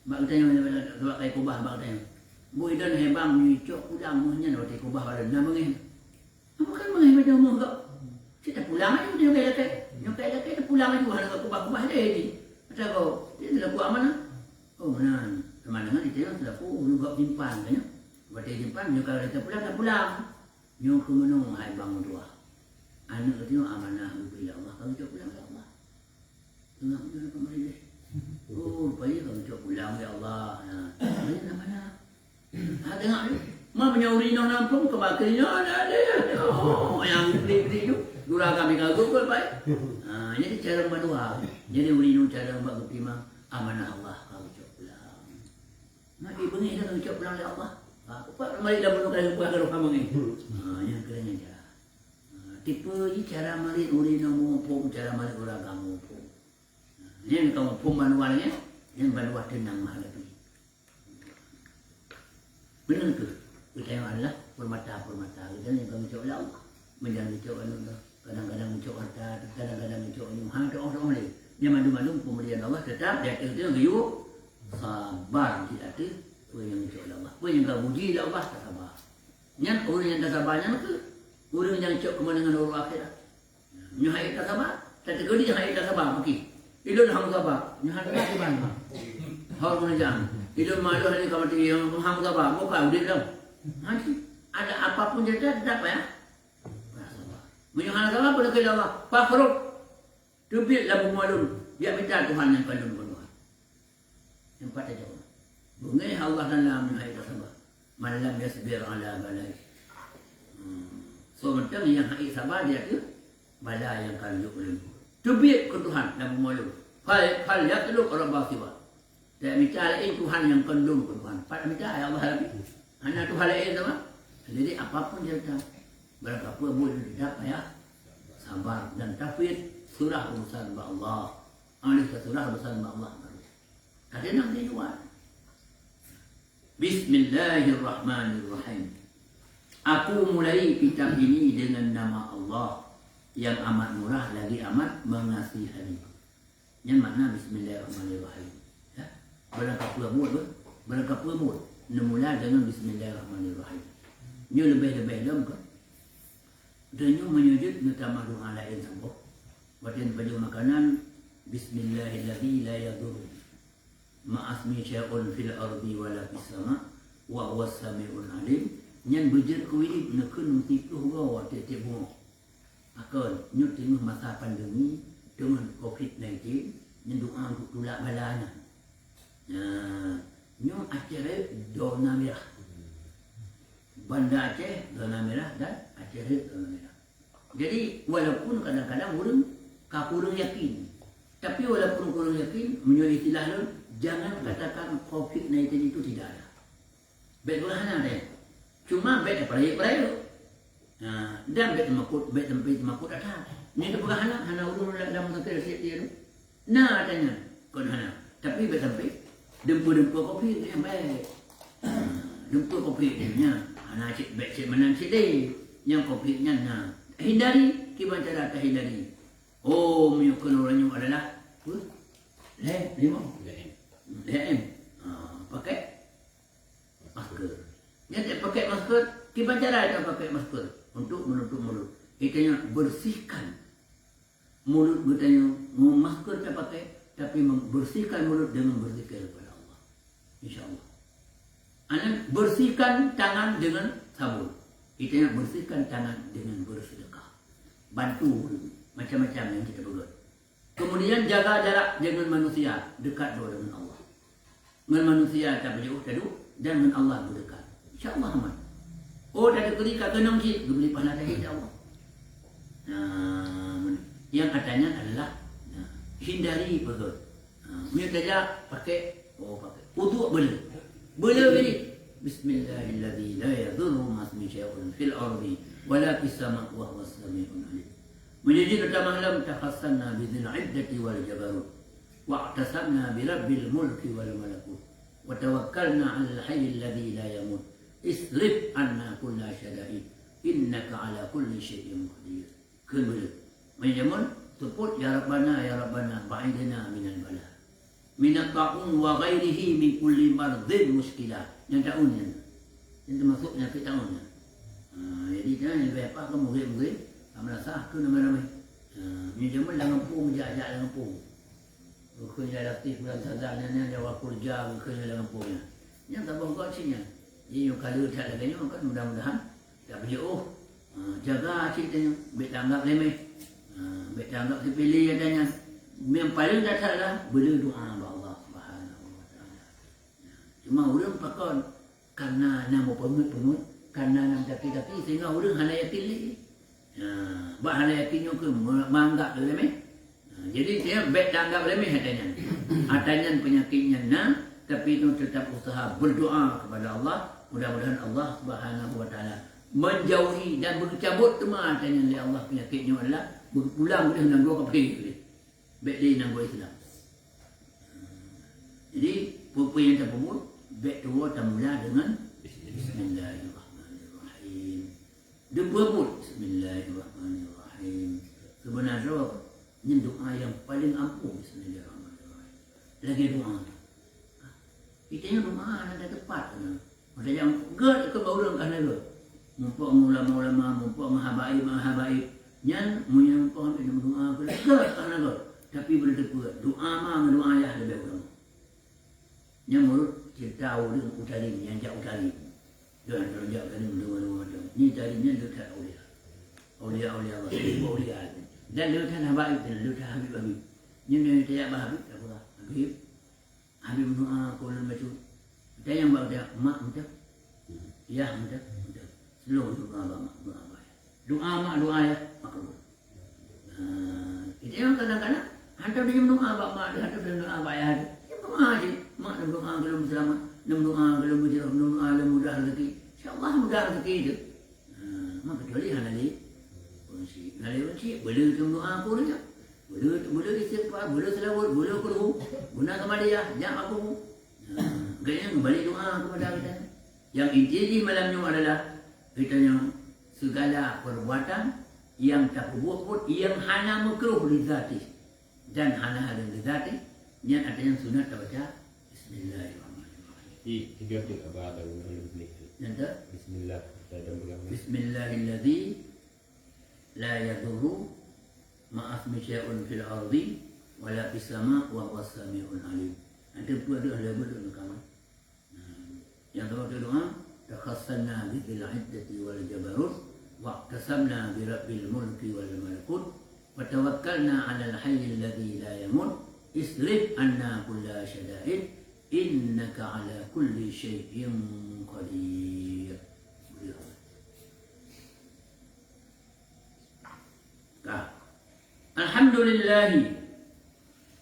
Katanya sebab kaya ubah katanya. Boleh dan hebang ni cok pulang muhnya waktu ubah ada nama ni. Apa kan mengenai macam mu kau? Kita pulang aja dia kaya laki dia pulang aja hal kubah-kubah dia ni. Macam kau, dia sudah buat mana? Oh mana? Teman-teman dia sudah lu gak simpan kan? Buat dia simpan, dia kalau kita pulang tak pulang. Nyo ke mana hai bangun dua. Anak tu amanah beri Allah, kalau kita pulang ya Allah. Tengah dia kemari. Oh, rupanya kalau kita pulang ya Allah. Nah, mana? Ha tengok ni. Mak menyauri nang nampung ke bakirnya ada. Oh, yang beli tu. Dura kami kagum baik. Jadi cara berdua. Jadi ulinu cara buat berterima amanah Allah kau ucap pulang. Mak ibni dah ucap pulang oleh Allah. Apa mari dah menukai buat kalau kamu ni. Yang kerana cara. Tipe ni cara mari ulinu mumpung cara mari orang kamu mumpung. Ni kamu pun manualnya, yang manual tenang mahal tu. Benar tu. Kita yang Allah permata. Kita ni kami ucap Allah. Menjadi ucap Allah. Kadang-kadang ucap harta, kadang-kadang ucap nyuhan ke orang lain. Yang malu-malu pemberian Allah tetap dia itu riuh sabar tidak ada. Apa yang ucap Allah, apa yang kau puji Allah tak sabar. Yang orang yang tak sabarnya ke orang yang ucap kemenangan orang akhirat. Nyuhai tak sabar, tak tergedi nyuhai tak sabar mungkin. Ilun hang sabar, nyuhai tak sabar. Hal menjang. Ilun malu hari kamu yang hang sabar, bukan udah dah. Nanti ada apapun jadi tetap ya. Menyuhana sama pada Allah. Fakhruk. Tubik labu malum. Dia minta Tuhan yang kandung Tuhan. Yang kata jawab. Bungai Allah dan lamun hai tersebut. Malam yasbir ala balai. So macam yang hai sabar dia tu bala yang kandung belum. Tubik ke Tuhan labu malum. Fal yatluk rabbah siwa. Dia minta lain Tuhan yang kandung Tuhan. Pada minta Allah lagi. Hanya Tuhan lain sama. Jadi apapun dia tak. Berapa boleh didapat ya? Sabar dan tafwid surah urusan Allah. Alih surah urusan Allah. Kadang dia jual. Bismillahirrahmanirrahim. Aku mulai kitab ini dengan nama Allah yang amat murah lagi amat mengasihani. Yang makna Bismillahirrahmanirrahim. Ya? Berangkat pemut. Mula dengan Bismillahirrahmanirrahim. Ini lebih-lebih dalam kan? Danyo menyujud utama doa lain sambuh. Batin baju makanan Bismillahilladzi la yadur ma'asmi syai'un fil ardi wala fis sama' wa huwas sami'ul alim. Nyan bujur kuwi nekun tipu go tiap mo. Akon nyut tengah masa pandemi dengan COVID-19 nyan doa untuk tulak balanya. Nyo acara dona merah. Banda Aceh zona merah dan Aceh zona merah. Jadi walaupun kadang-kadang orang kurang yakin, tapi walaupun kurang yakin, menurut istilah lain, jangan katakan COVID-19 itu tidak ada. Bet berhana ada. Cuma bet peraya-peraya. Dan bet makut ada. Ini tu berhana, hana urun dalam sakit siap dia tu. Nah adanya, kon hana. Tapi bet sampai dempu-dempu COVID yang baik. Dempu COVID dia. Anak cik baik cik menang cik dia. Yang COVID-nya nah. Hindari, gimana cara kita hindari? Oh, menyukai orangnya adalah lima. Pakai masker. Yang pakai masker, gimana cara kita pakai masker? Untuk menutup mulut. Kita bersihkan mulut kita yang masker kita pakai, tapi membersihkan mulut dengan berzikir kepada Allah. InsyaAllah. Anak bersihkan tangan dengan sabun. Kita yang bersihkan tangan dengan bersedekah. Bantu macam-macam yang kita buat. Kemudian jaga jarak dengan manusia. Dekat dengan Allah. Dengan manusia tak berjauh tadu. Dan dengan Allah berdekat. InsyaAllah aman. Oh dah ada keri kat kenang cik. Dia boleh pahala dah insyaAllah. Yang katanya adalah hindari perut. Mereka saja pakai uduk boleh. Boleh beri. Bismillahilladzi la yadurru ma'asmi syai'un fil ardi wala fis sama' wa huwas sami'ul alim. Menjadi pada malam takhassanna bidzil iddati wal jabarut wa i'tasamna bi rabbil mulki wal malakut wa tawakkalna 'alal hayyil ladzi la yamut isrif 'anna kulla syada'id innaka 'ala kulli syai'in qadir. Kemudian menjamun tuput ya rabbana ba'idna minal bala minat ta'un wa ghairihi min kulli mardhin muskilah. Yang ta'un yang termasuk penyakit ta'un. Jadi jangan lebih apa ke murid-murid merasa ke nama-nama. Ini cuma dalam pun menjajak dalam pun. Kerja aktif bulan sadarnya jawab kerja kerja dalam pun. Yang tak bongkok sini. Jadi kalau tak lagi kan mudah-mudahan tak berjauh. Jaga ceritanya, baik tanggap lemeh. Baik tanggap sepilih katanya. Yang paling dasar adalah berdoa. Cuma orang pakon karena nama pengut karena nama kaki-kaki sehingga orang hanya yakin lagi. Buat hanya yakinnya ke menganggap remeh. Jadi dia baik tanggap remeh hatanya. Hatanya penyakitnya tapi itu tetap usaha berdoa kepada Allah. Mudah-mudahan Allah Subhanahu Wa Taala menjauhi dan bercabut semua hatanya oleh Allah penyakitnya adalah berpulang boleh nang dua kali. Baik dia nang buat Islam. Jadi apa yang kita buat baik dua tamula dengan Bismillahirrahmanirrahim. Dia buat Bismillahirrahmanirrahim. Sebenarnya ini doa yang paling ampuh. Bismillahirrahmanirrahim. Lagi doa. Kita yang doa ada tepat. Maksudnya yang gad ke orang kan ada. Mumpuk ulama-ulama, mumpuk mahabaib. Yang menyampaikan dengan doa ke gad kan ada. Tapi boleh tepat. Doa mah doa ayah lebih orang. Yang mulut kita tahu dia utari yang jauh utari. Dan rojak kan dua-dua macam. Ni tarinya dekat aulia. Aulia Allah, aulia. Dan dekat habaib dan dekat habib. Ni dia habib apa? Habib doa kalau macam. Dia yang bawa dia mak macam. Ya macam. Slow doa mak doa mak doa ya makruh. Itu yang kadang-kadang hantar dia doa mak hantar dia doa ayah. Doa je. Mak nak doa belum selamat, nak doa belum berjaya, nak doa belum mudah rezeki. InsyaAllah mudah rezeki itu. Mak kecuali halali. Halali boleh doa apa saja. Boleh istighfar, boleh selawat, boleh qul guna kamaliyah, jangan apa. Kayaknya kembali doa kepada kita. Yang inti malamnya adalah kita yang segala perbuatan yang tak berbuat yang hana makruh li zati dan hana hal li zati yang artinya sunat baca Bismillahirrahmanirrahim. Tiga tiga abad ada ni. Nanti Bismillah. Kita ada beragam. Bismillahilladzi la yadurru ma'asmi syai'un fil ardi wala fis sama' wa huwas sami'ul alim. Ada pun ada level tu kawan. Yang kedua doa, takhassalna bil iddati wal jabarut wa tasamna bi rabbil mulki wal malakut wa tawakkalna 'alal hayyil ladzi la yamut isrif anna kulla syada'id innaka 'ala kulli syai'in qadir. Alhamdulillahi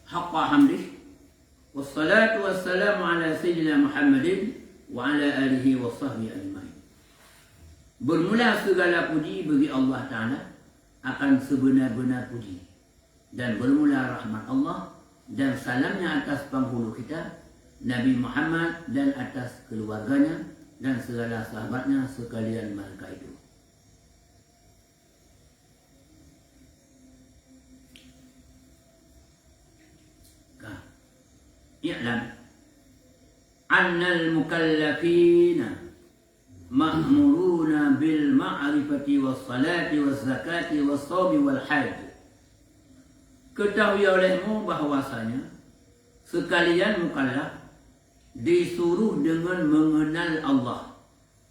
haqqa hamdih wassalatu wassalamu ala sayyidina Muhammadin wa ala alihi wa sahbihi ajma'in. Bermula segala puji bagi Allah Ta'ala akan sebenar-benar puji, dan bermula rahmat Allah dan salamnya atas penghulu kita Nabi Muhammad dan atas keluarganya dan segala sahabatnya sekalian mereka itu. I'lam annal mukallafina ma'muruna bil ma'rifati was salati was zakati was shawmi wal hajj. Ketahui olehmu bahwasanya sekalian mukallaf disuruh dengan mengenal Allah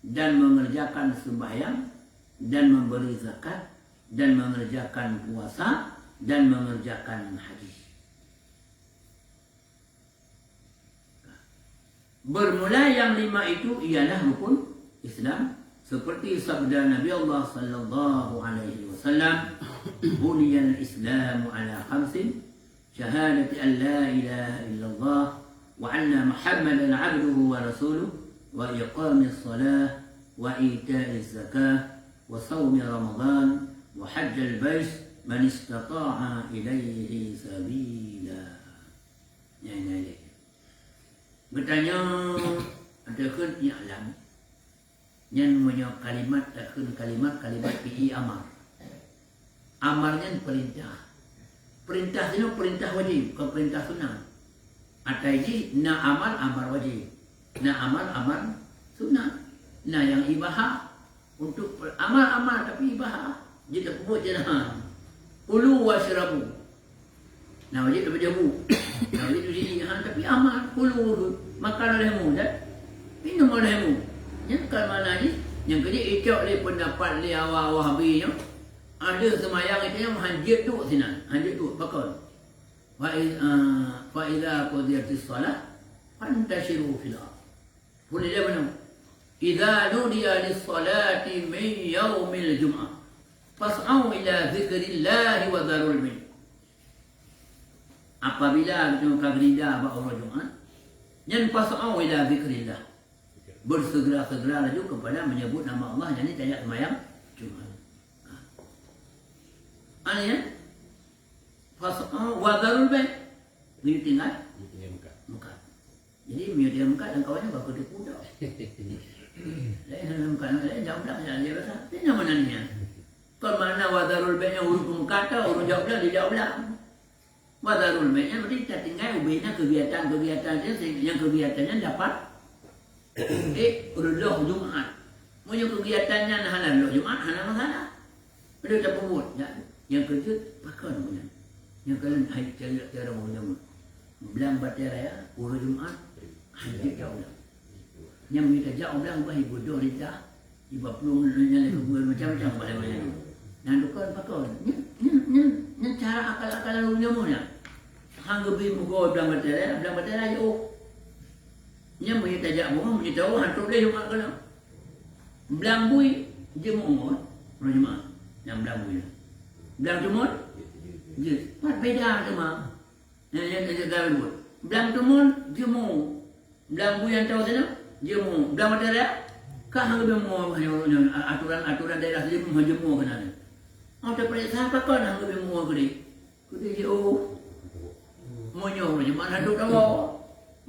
dan mengerjakan sembahyang dan memberi zakat dan mengerjakan puasa dan mengerjakan haji. Bermula yang 5 itu ialah rukun Islam, seperti sabda Nabi Allah sallallahu alaihi wasallam, buniyal Islamu ala khamsin, syahadati an la ilaha illallah wa anna Muhammadan abduhu wa rasuluh wa iqamis salah wa ita'iz zakah wa sawmi ramadan wa hajjal bait man istata'a ilaihi sabila. Ya. Bertanya, adakah i'lam yang punya kalimat takun kalimat fi'i amar. Amarnya perintah. Perintah itu perintah wajib, bukan perintah sunnah. Ataiji na amar wajib. Na amar sunnah. Nah yang ibahah untuk amal tapi ibahah. Jadi tak buat je lah. Kulu wasyrabu. Nah wajib dapat jabu. Nah wajib tu sini. Tapi amal kulu makan olehmu dan minum olehmu. Yang kan mana ni? Yang kerja icok le pendapat le awal habis yang ada semayang itu yang hanjit tu sinan. Hanjit tu bakal. Fa idza qudiyatis salah fantashiru fil ardh. Boleh dia mana? Idza nudiya lis salati min yaumil jum'ah fas'au ila dzikrillah wa dharul bait. Apabila kita kagrida pada orang Jumaat, yang fas'au ila dzikrillah, bersegera-segera laju kepada menyebut nama Allah, jadi tajak sembahyang Jumaat. Ani ya? Fas'au wa dharul bait. Dia tinggal muka. Jadi dia muka dan kawannya bakal dipudak. Lain muka lain jauh dah dia rasa. Ini mana ni? Kalau mana wa dharul bait yang urut muka tu, urut jauh dah dia jauh dah. Wadarul baitnya berarti kita tinggal ubahnya kegiatan-kegiatan dia yang kegiatannya dapat urut Jumaat. Punya kegiatannya nah halal Jumaat hana masalah. Dia tak pemut. Yang kerja pakai punya. Yang kalian hai cara punya. Belang batera ya urut Jumaat haji jauh. Yang kita jauh belang bahi bodoh kita. Iba pelung nyala kebuan macam-macam boleh. Nah dukan pakai. Ni cara akal-akalan punya munya. Hang gebi muka belang batera yo. Nya mau tajak bohong kita tahu hantu dia cuma kena. Belang bui je mongon, cuma yang belang bui. Belang tumon je. Pat beda tu mah. Yang jaga buat. Belang tumon je mo. Belang bui yang tahu sana je mo. Belang batera kah hang gebi mo aturan daerah dia mo je mo kena. Ada perintah apa kan hang gebi mo gede. Gede je monyo je mana duk tahu.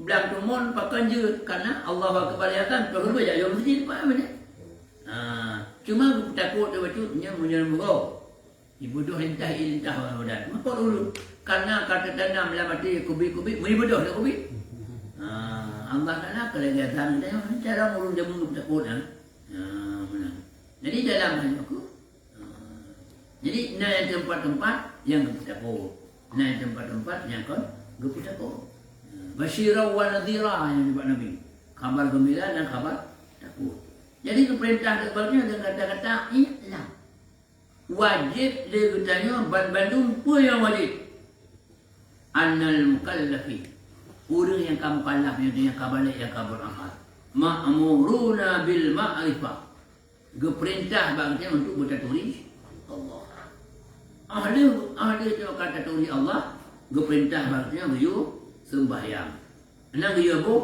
Belang tumon pakai je karena Allah kebaliakan perlu baca yang mesti apa mana. Cuma takut dia baca nya munyan mugo. Ibu doh lintah dan. Maka dulu karena kata tanam dalam hati kubi-kubi, ibu doh dah kubi. Allah Taala kelihatan dia cara urus jamu takut mana. Jadi dalam hanya aku Jadi naik tempat-tempat yang bertakut. Naik tempat-tempat yang bertakut. Basyirah wa nadhira yang disebut Nabi. Khabar gembira dan khabar takut. Jadi perintah tersebutnya dengan kata-kata ialah wajib dia bertanya bandung apa yang wajib. Annal mukallafi, orang yang kamu mukallaf yang kabalik yang kamu berakal. Ma'muruna bil ma'rifah, geperintah bangsa untuk bertaturi Allah. Ahli itu kata taturi Allah, geperintah bangsa geyu sembahyang. Nang geyu apa?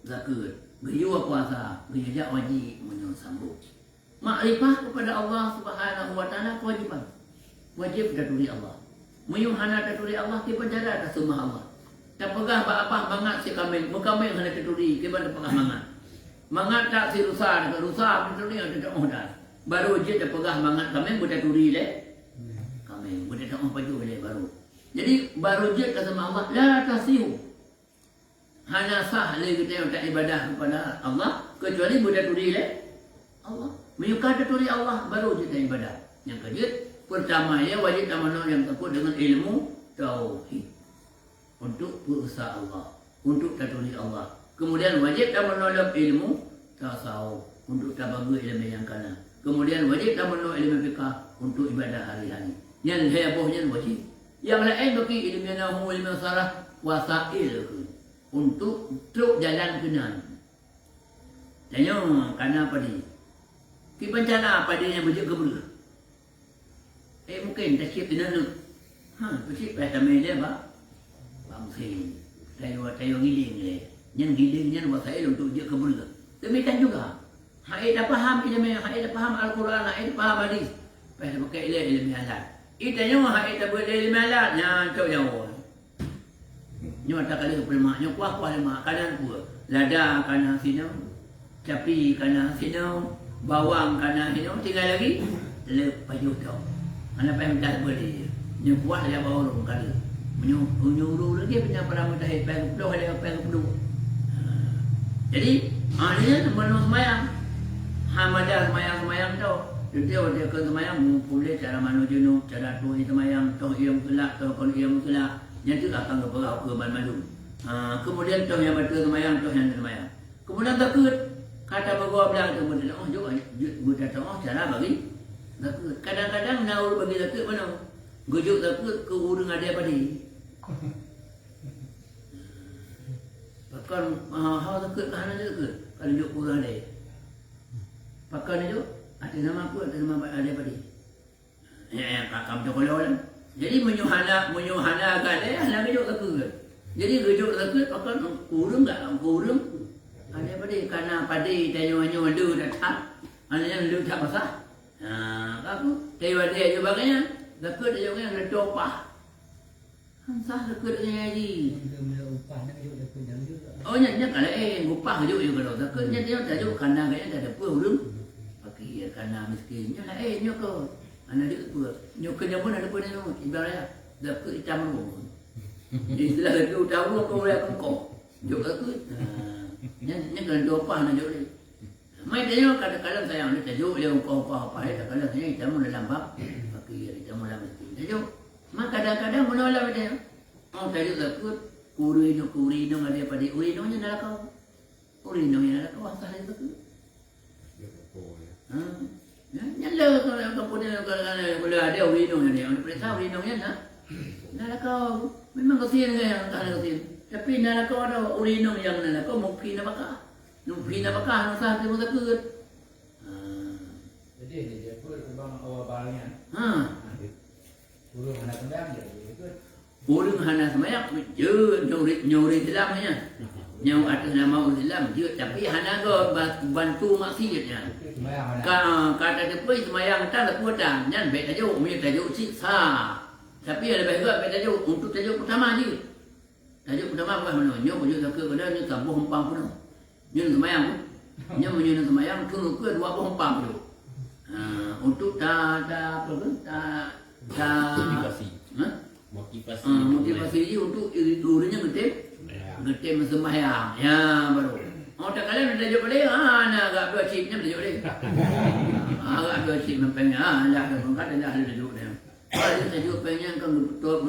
Zakat. Geyu puasa. Geyu jak wajib menyambung. Makrifah kepada Allah Subhanahu wa taala kewajiban. Wajib taturi Allah. Menyuhana taturi Allah ke penjara atas sembah Allah. Tak pegah apa mangat si kambing, mukambing hana taturi ke pada pegah mangat. Mangat tak si rusa, dekat rusa taturi ada tak dah. Baru je tak pegah mangat kambing bertaturi le. Kambing bertaturi tak paju le baru. Jadi baru je kata Allah la tasihu. Hana sah le kita tak ibadah kepada Allah kecuali bertaturi le Allah. Menyukai taturi Allah baru je tak ibadah. Yang kedua, pertama ya wajib amanah yang takut dengan ilmu tauhid untuk berusaha Allah, untuk taturi Allah. Kemudian wajib amanah dalam ilmu tasawuf untuk tabagu ilmu yang kanan. Kemudian wajib amanah ilmu fiqh untuk ibadah hari-hari. Yang hebohnya wajib. Yang lain bagi ilmu nahwu, ilmu sarah, wasail untuk truk jalan kenan. Tanya kerana apa ni? Ki bencana apa dia yang berjaya kebelah? Mungkin tak siap dengan tu. Bersih pada media apa? Bangsin. Tayo giling le. Yang giling yang buat saya untuk dia kebelah. Demikian juga. Hai dah faham ilmu, hai dah faham Al-Quran, hai dah faham hadis. Pada pakai ilmu alat. Itanya hai dah boleh ilmu alat. Yang cok jauh. Nyo tak kali permak, nyo kuah-kuah lemak kanan pua. Lada kanan sini. Capi kanan sini. Bawang kanan sini. Tinggal lagi lepas juta. Anak payah tak boleh. Nyo kuah dia bawa orang kali. Menyuruh lagi punya para mutahid payah peluh ada payah peluh. Jadi, dia menurut semayang. Hamadah semayang tu. Dia ke semayang boleh cara manu jenuh, cara tu semayang, toh iam kelak, toh kon iam kelak. Yang tu akan berperau ke malu. Kemudian toh yang betul semayang, toh yang semayang. Kemudian takut kata bergua belang tu betul. Oh juga buat tahu cara bagi takut. Kadang-kadang naur bagi takut mana? Gujuk takut ke urang ada apa ni? Pakan hal takut kahana takut. Kalau juk urang ada. Pakan itu ada nama apa? Ada nama ada apa ni? Ya kakam tu kalau orang. Jadi menyuhana agak ada, hana gujuk takut. Jadi gujuk takut pakan urang tak? Urang ada apa ni? Karena padi tanyo-tanyo ada datang. Ana yang lu tak pasah. Aku tahu dia juga bagainya. Takut dia juga nak copah. Sah takut dia jadi. Oh nyatnya kalau upah juga kalau takut nyatnya tak juga karena kayaknya tak ada apa urang. Pakai karena miskinnya lah nyoko. Anak dia apa? Nyokonya pun ada pun itu. Ibaratnya takut hitam pun. Istilah itu tahu kau boleh kongkong. Jok takut. Nyatnya kalau copah nak jok. Mai dia kadang-kadang saya nak tajuk dia upah apa ya kadang-kadang saya hitam dalam bab pakai hitam dalam miskin. Tajuk. Mak kadang-kadang menolak dia. Oh tajuk takut kurino ada pada urinonya nak kau. Urinonya nak kau asal itu. Nyala kalau kemudian kalau ada urinonya dia, orang periksa urinonya nak kau. Memang kesian kan tak ada kesian. Tapi nak kau ada urino yang nak kau mungkin apa? Mungkin apakah sah dia takut? Jadi dia pun bang awal barangnya. Urung anak kendang dia ikut. Urung anak semayang je nyuri Islamnya. Nyau atas nama Islam je tapi hana go bantu maksiatnya. Kata dia pun semayang tak lepas dah. Nyan baik tajuk, punya tajuk siksa. Tapi ada baik juga baik tajuk untuk tajuk pertama je. Tajuk pertama bukan mana? Nyau punya takut pada ni kampuh hempang pun. Nyun semayang nyun semayang tunggu ke 20 tu. Untuk motivasi dia untuk dulunya gede sembahyang. Ya baru. Oh tak kalian ada jawab dia. Nak agak dua chipnya ada jawab dia. Agak dua chip memangnya dah kata dah ada jawab dia. Kalau kita juga pengen kan betul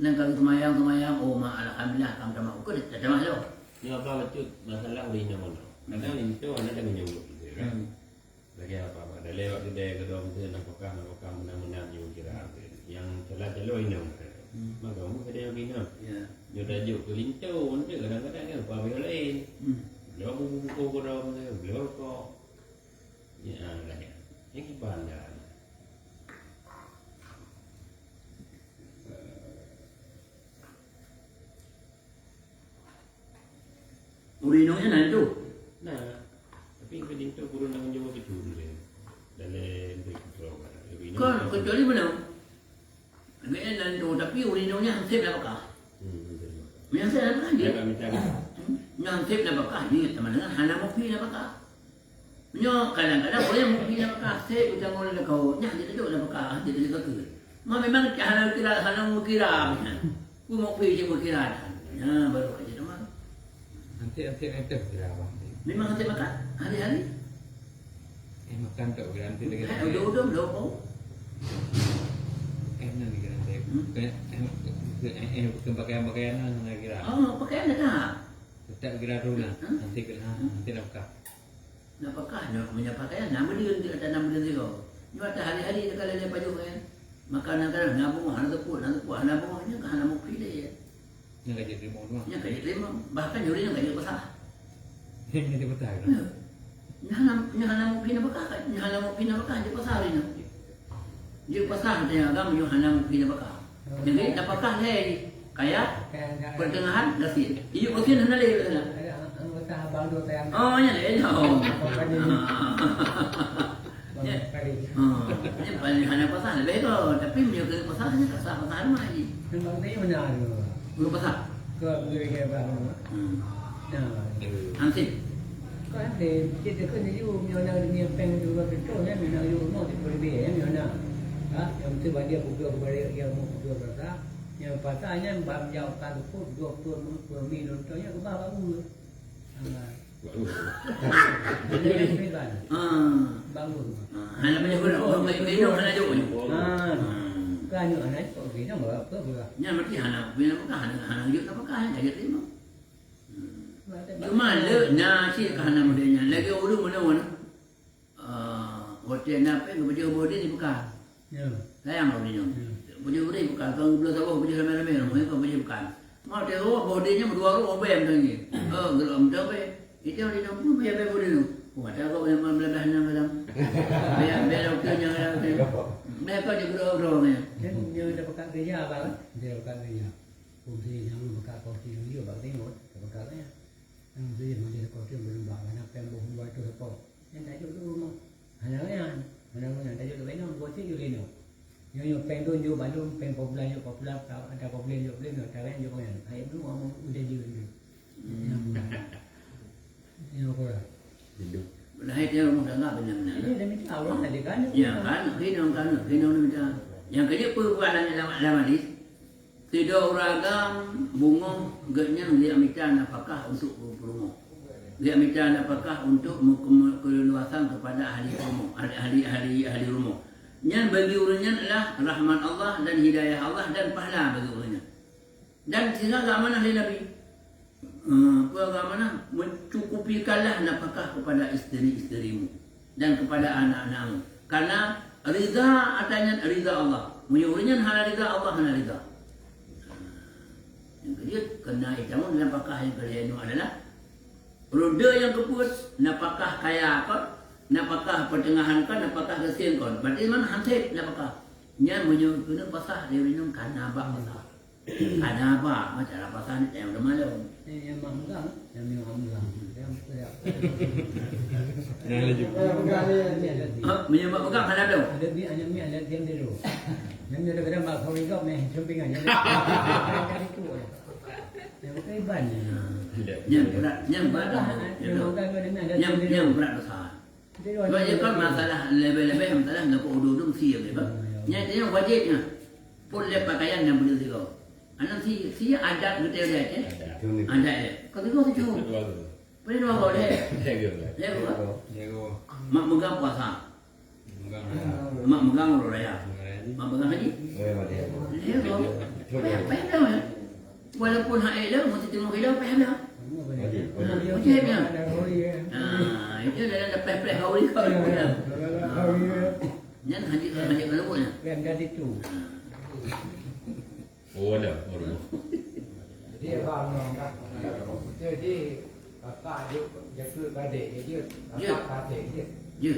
nang kalau semayang, oh mak alhamdulillah kamu tak mau kau tak ada masalah. Ni apa betul masalah urina mana? Kadang itu ada yang menyebut gitu kan. Bagi apa? Ada lewat kedai kedom tu apakah benar-benar you kira yang celah-celah ini. Maka kamu kedai urina. Ya. Dia tajuk ke lincau nanti kadang-kadang kan apa benda lain. Beliau buku kodom tu, beliau kok ya lah ya. Yang pandai. Urinongnya nanti tu. Nah, tapi ke lincau kurang nak menjawab itu dulu. Dalam berikutnya. Kan kecuali mana? Agaknya nanti tapi urinongnya hansip dah bakar. Yang saya nak Dia dia. kami cari. Hansip dah bakar ni teman dengan hana mufi dah bakar. Nyo kadang-kadang boleh mufi dah bakar. Saya ucap orang kau nyak dia tu dah bakar, dia tu ke. Memang hana mukira. Ku mufi je mukira. Ya baru aja teman. Nanti itu kira apa? Memang hansip bakar hari-hari. Makan tak kira nanti lagi. Udah kau. Nanti kira nanti. Pakaian nanti kira. Oh, pakaian dah. Tak kira dulu nanti nak buka. Nak pakah, nak punya pakaian, nama dia tak ada nama dia kau. Ni ada hari-hari dia kalau dia baju kan. Makanan kadang nabung, hana tepuk, nabungnya ke hana mufi dia. Yang kerja terima tu. Yang kerja terima, bahkan juri yang kerja besar. Yang dia betul. Yang hana mufi nak pakah, yang hana mufi nak pakah dia besar ni. Dia besar dia agam yang hana mufi nak pakah. Jadi nak pakah dia kaya pertengahan gasir. Iu gasir hana leh lah. Anggota abang dua tayang. Oh, yang lain tau. Ni paling hanya pasal lebih tu. Tapi dia ke pasal hanya pasal mah ni. Memang ni mana tu? Belum pasal. Ke ke bang. Nah. Hansip. Kan kita kan dia miona dia peng juga betul kan miona you no di berbeza ya miona. Yang tu dia buka kepada yang buka berapa. Yang pasanya bab jauh kan tu 20 minit contohnya ke bawah dulu. Jadi kan. Bangun. Hanya punya orang minum hanya jauh. Kan you anak kok minum apa pula. Nya mesti hana minum hana jauh apa kan kerja terima. Cuma le nasi kahana mudanya lagi ulu mana. Hotel apa yang kerja bodi ni bukan. Ya. Sayang kau minum. Bodi bodi bukan. Kau belum tahu bodi ramai-ramai rumah kau bodi bukan. Mau dia bodinya berdua orang obem tu ni. Geram dah be. Itu dia nak pun biar bodi tu. Ada kau yang meledah macam. Biar doktornya ada. Mereka dia berdua ni. Dia dah pakai kerja apa? Dia pakai kerja. Fungsi yang pakai kopi dia pakai tengok, pakai yang dia kopi belum bawa nak pembuh buat tu apa. Yang dah duduk rumah. Hanya dah duduk benar buat tu leno. Yang pengdon jo balum peng popular ada popular jo leno taran jo kan. Ai belum ngomong udah je ni. Yang apa? Hidup. Lahir dia rumah dah benar-benar. Ini dah minta Allah ada kan? Ya kan, hinong ni minta. Yang kerja perbuatan dalam hadis. Tidak uragam bunga getnya dia minta apakah untuk promo. Dia minta apakah untuk keluasan kepada ahli rumah, ahli rumah. Yang bagi urangnya adalah rahmat Allah dan hidayah Allah dan pahala bagi urangnya. Dan segala amanah dari Nabi. Amanah mencukupikanlah nafkah kepada isteri-isterimu dan kepada anak-anakmu. Karena ridha adanya ridha Allah. Menyuruhnya hana ridha Allah hana ridha. Yang kedua kena itamu nafkah yang kedua adalah roda yang keput nafkah kaya kau, nafkah pertengahan kau, nafkah kesian kau. Berarti mana hansip nafkah. Nya menyuruhnya pasah dia minum karena apa pasah. Karena apa? Macam apa pasah ni yang udah malam. Yang manggang, yang manggang. Yang lagi. Menyebab pegang ada tu. Ada ni ada diam dia dulu. Yang dia kadang bak kau ikut meh sampingan yang itu. Yang pakai ban. Yang berat. Yang berat besar. Sebab dia kan masalah lebih-lebih masalah nak udung siap lepas. Yang dia wajibnya pun le pakaian yang boleh dikau. Anak si adat betul dia ke? Adat dia. Kau tengok tu. Boleh dua kau deh. Mak megang puasa. Mak megang raya. Mak pegang haji. Faham dah. Walaupun hak elok, mesti tengok elok, faham dah. Macam mana? Itu dalam lepas-lepas hauri kau ni. Jangan haji kalau pun. Kan dari itu. Oh ada baru. Dia bang nak. Jadi kakak dia ke adik dia kakak adik dia. Ya.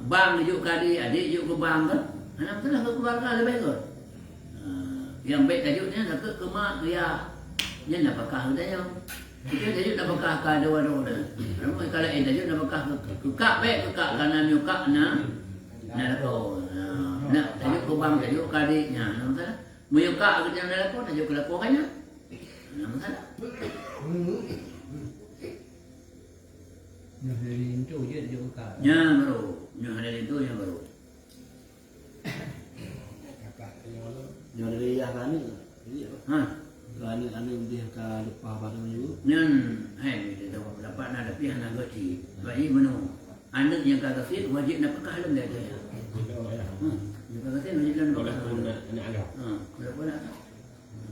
Bang juk ke adik juk ke bang kan? Anak tu lah ke keluarga lebih kot. Yang baik tajuknya nak ke mak ke ya. Dia nak pakah katanya. Kita tajuk nak pakah ke ada-ada. Ramai kalau tajuk nak pakah ke kak baik ke kak kanan nyukak nak kau. Nak tajuk ke bang tajuk ke adiknya. Nak masalah. Muyukak ke jangan laku tajuk ke lakukannya. Nak masalah. Yang dari itu je tajuk kakak. Ya baru. Yang dari itu yang baru. Kakak dia malu. Yang dari yang rani, Ha. rani dia ke depan pada minggu. Nyan, hai kita tahu dapat nak dapat yang nak gaji. Baik mana? Anak yang kata sih wajib nak pakah dalam dia. Yang kata sih wajib dalam Kalau pakah. pun nak ada. Kalau pun nak.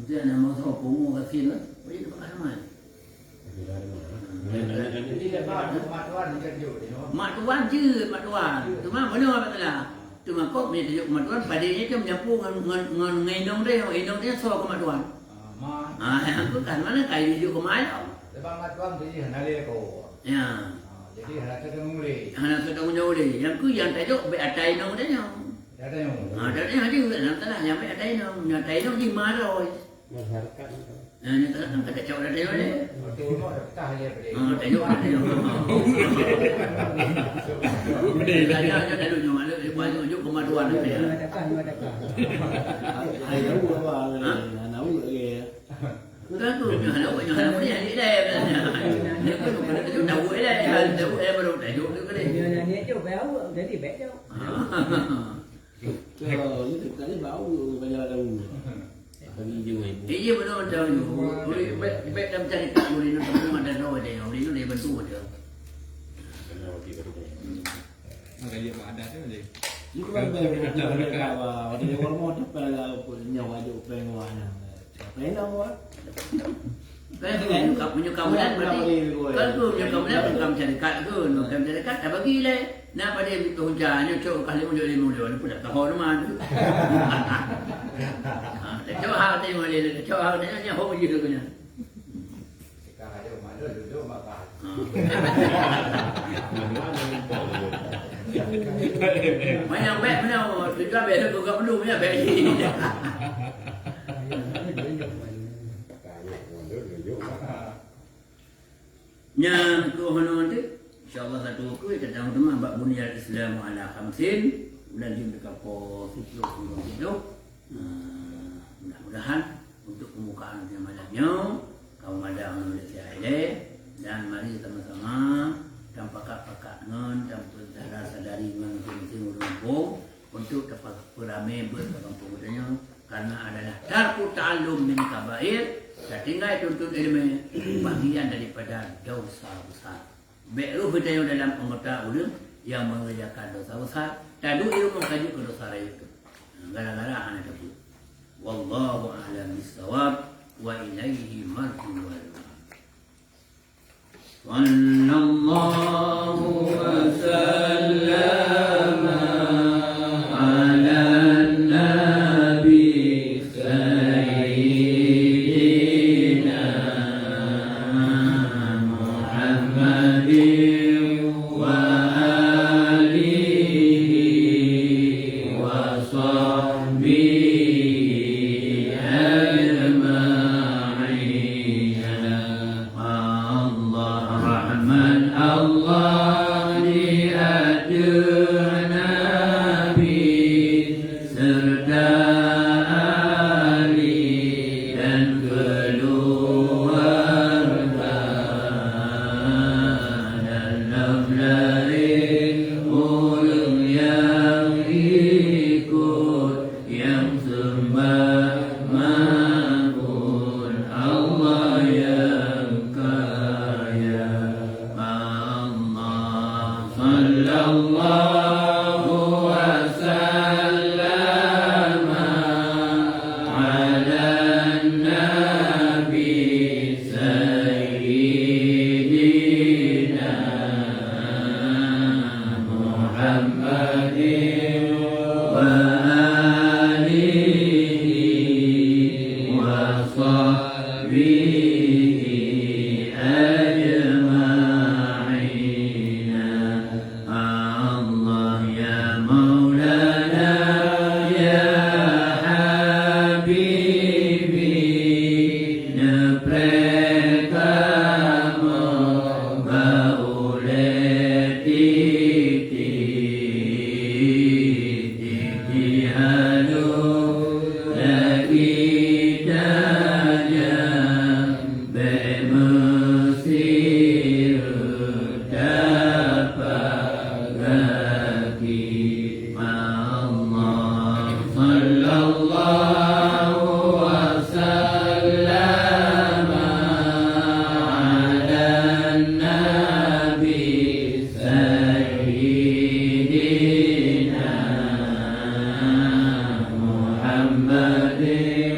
Dia nak masuk pungu kasih lah. Wajib pakah sama. Jadi dia bawa mak tuan dia tajuk dia. Mak tuan je, mak tuan. Tu mah mana orang kata tu mak kok ni tajuk mak tuan padanya tu menyapu dengan ngendong dia so ke mak tuan. Aku kan mana kayu tajuk ke mak tau. Sebab mak tuan tu dia nak dia ko. Ya. Jadi hendak ketemu boleh. Anak ketemu jauh dia. Yang ku yang tajuk be atai nong dia. Dah tengok. Dah ni hadi nak talah yang be atai nong. Yang atai nong di mana oi. Masyarakat. Ni tak kan kata cakap dah tengok ni. Betul mak dah dia boleh. Tajuk. Dia dah tajuk nong ada buat tunjuk kemaduan dia. Ada. Ayah apa? Anak lagi. Kan tu anak ni adik dia. Dia pun kena tajuk tahu dia. Tahu dia baru tajuk dia kena. Dia ni je bau jadi baik je. Kalau ni tadi bau banyak ada. Bagi je ibu. Dia benar macam tu. Boleh baik dalam cari tak boleh nak tengok ada tahu dia. Boleh tu dia bantu dia. Kena waktu baru. Maka dia ada tu je. Itu kan banyak kawan. Ada orang mau dapat pun nyawa je penguana. Penang buat. Kan punya kawalan berarti. Kan tu punya kawalan bukan cari kat tu. Bukan cari kat tak bagi lah. Nak pada itu hujannya cok kali mulut pun tak tahu nama tu. Cok hal tengok dia. Cok hal tengok dia hobi je punya. Sekarang ada mana duduk makan. Banyak baik mana tujuan baik tu bukan perlu punya baik ni. Yang kehonon tu InsyaAllah satu aku kita tahu teman bab bunyal Islam ala khamsin dan dia berkata 10 itu. Mudah-mudahan untuk pembukaan yang malamnya kaum ada menulis ini dan mari sama-sama tanpa pakak ngon tanpa sadari masing-masing rumpung untuk dapat beramai berkampung budaya karena adalah tarku ta'allum min kabair dan tinggal tuntut ilmu bagian daripada dosa besar. Beruh berdaya dalam anggota ulum yang mengerjakan dosa besar tadu ilmu kaji ke dosa raya itu. Gara-gara anak itu. Wallahu a'lam bissawab wa ilaihi marji'ul. Sallallahu wa sallama ala nabi sayyidina Muhammadin wa alihi wa sahbihi ajma'in. Allah Rahman Allah diadu Nabi serta ahli dan keluarga dalam dari ulum yang ikut yang sembah makhluk Allah yang kaya. Allah sallallahu wa sallam Muhammadin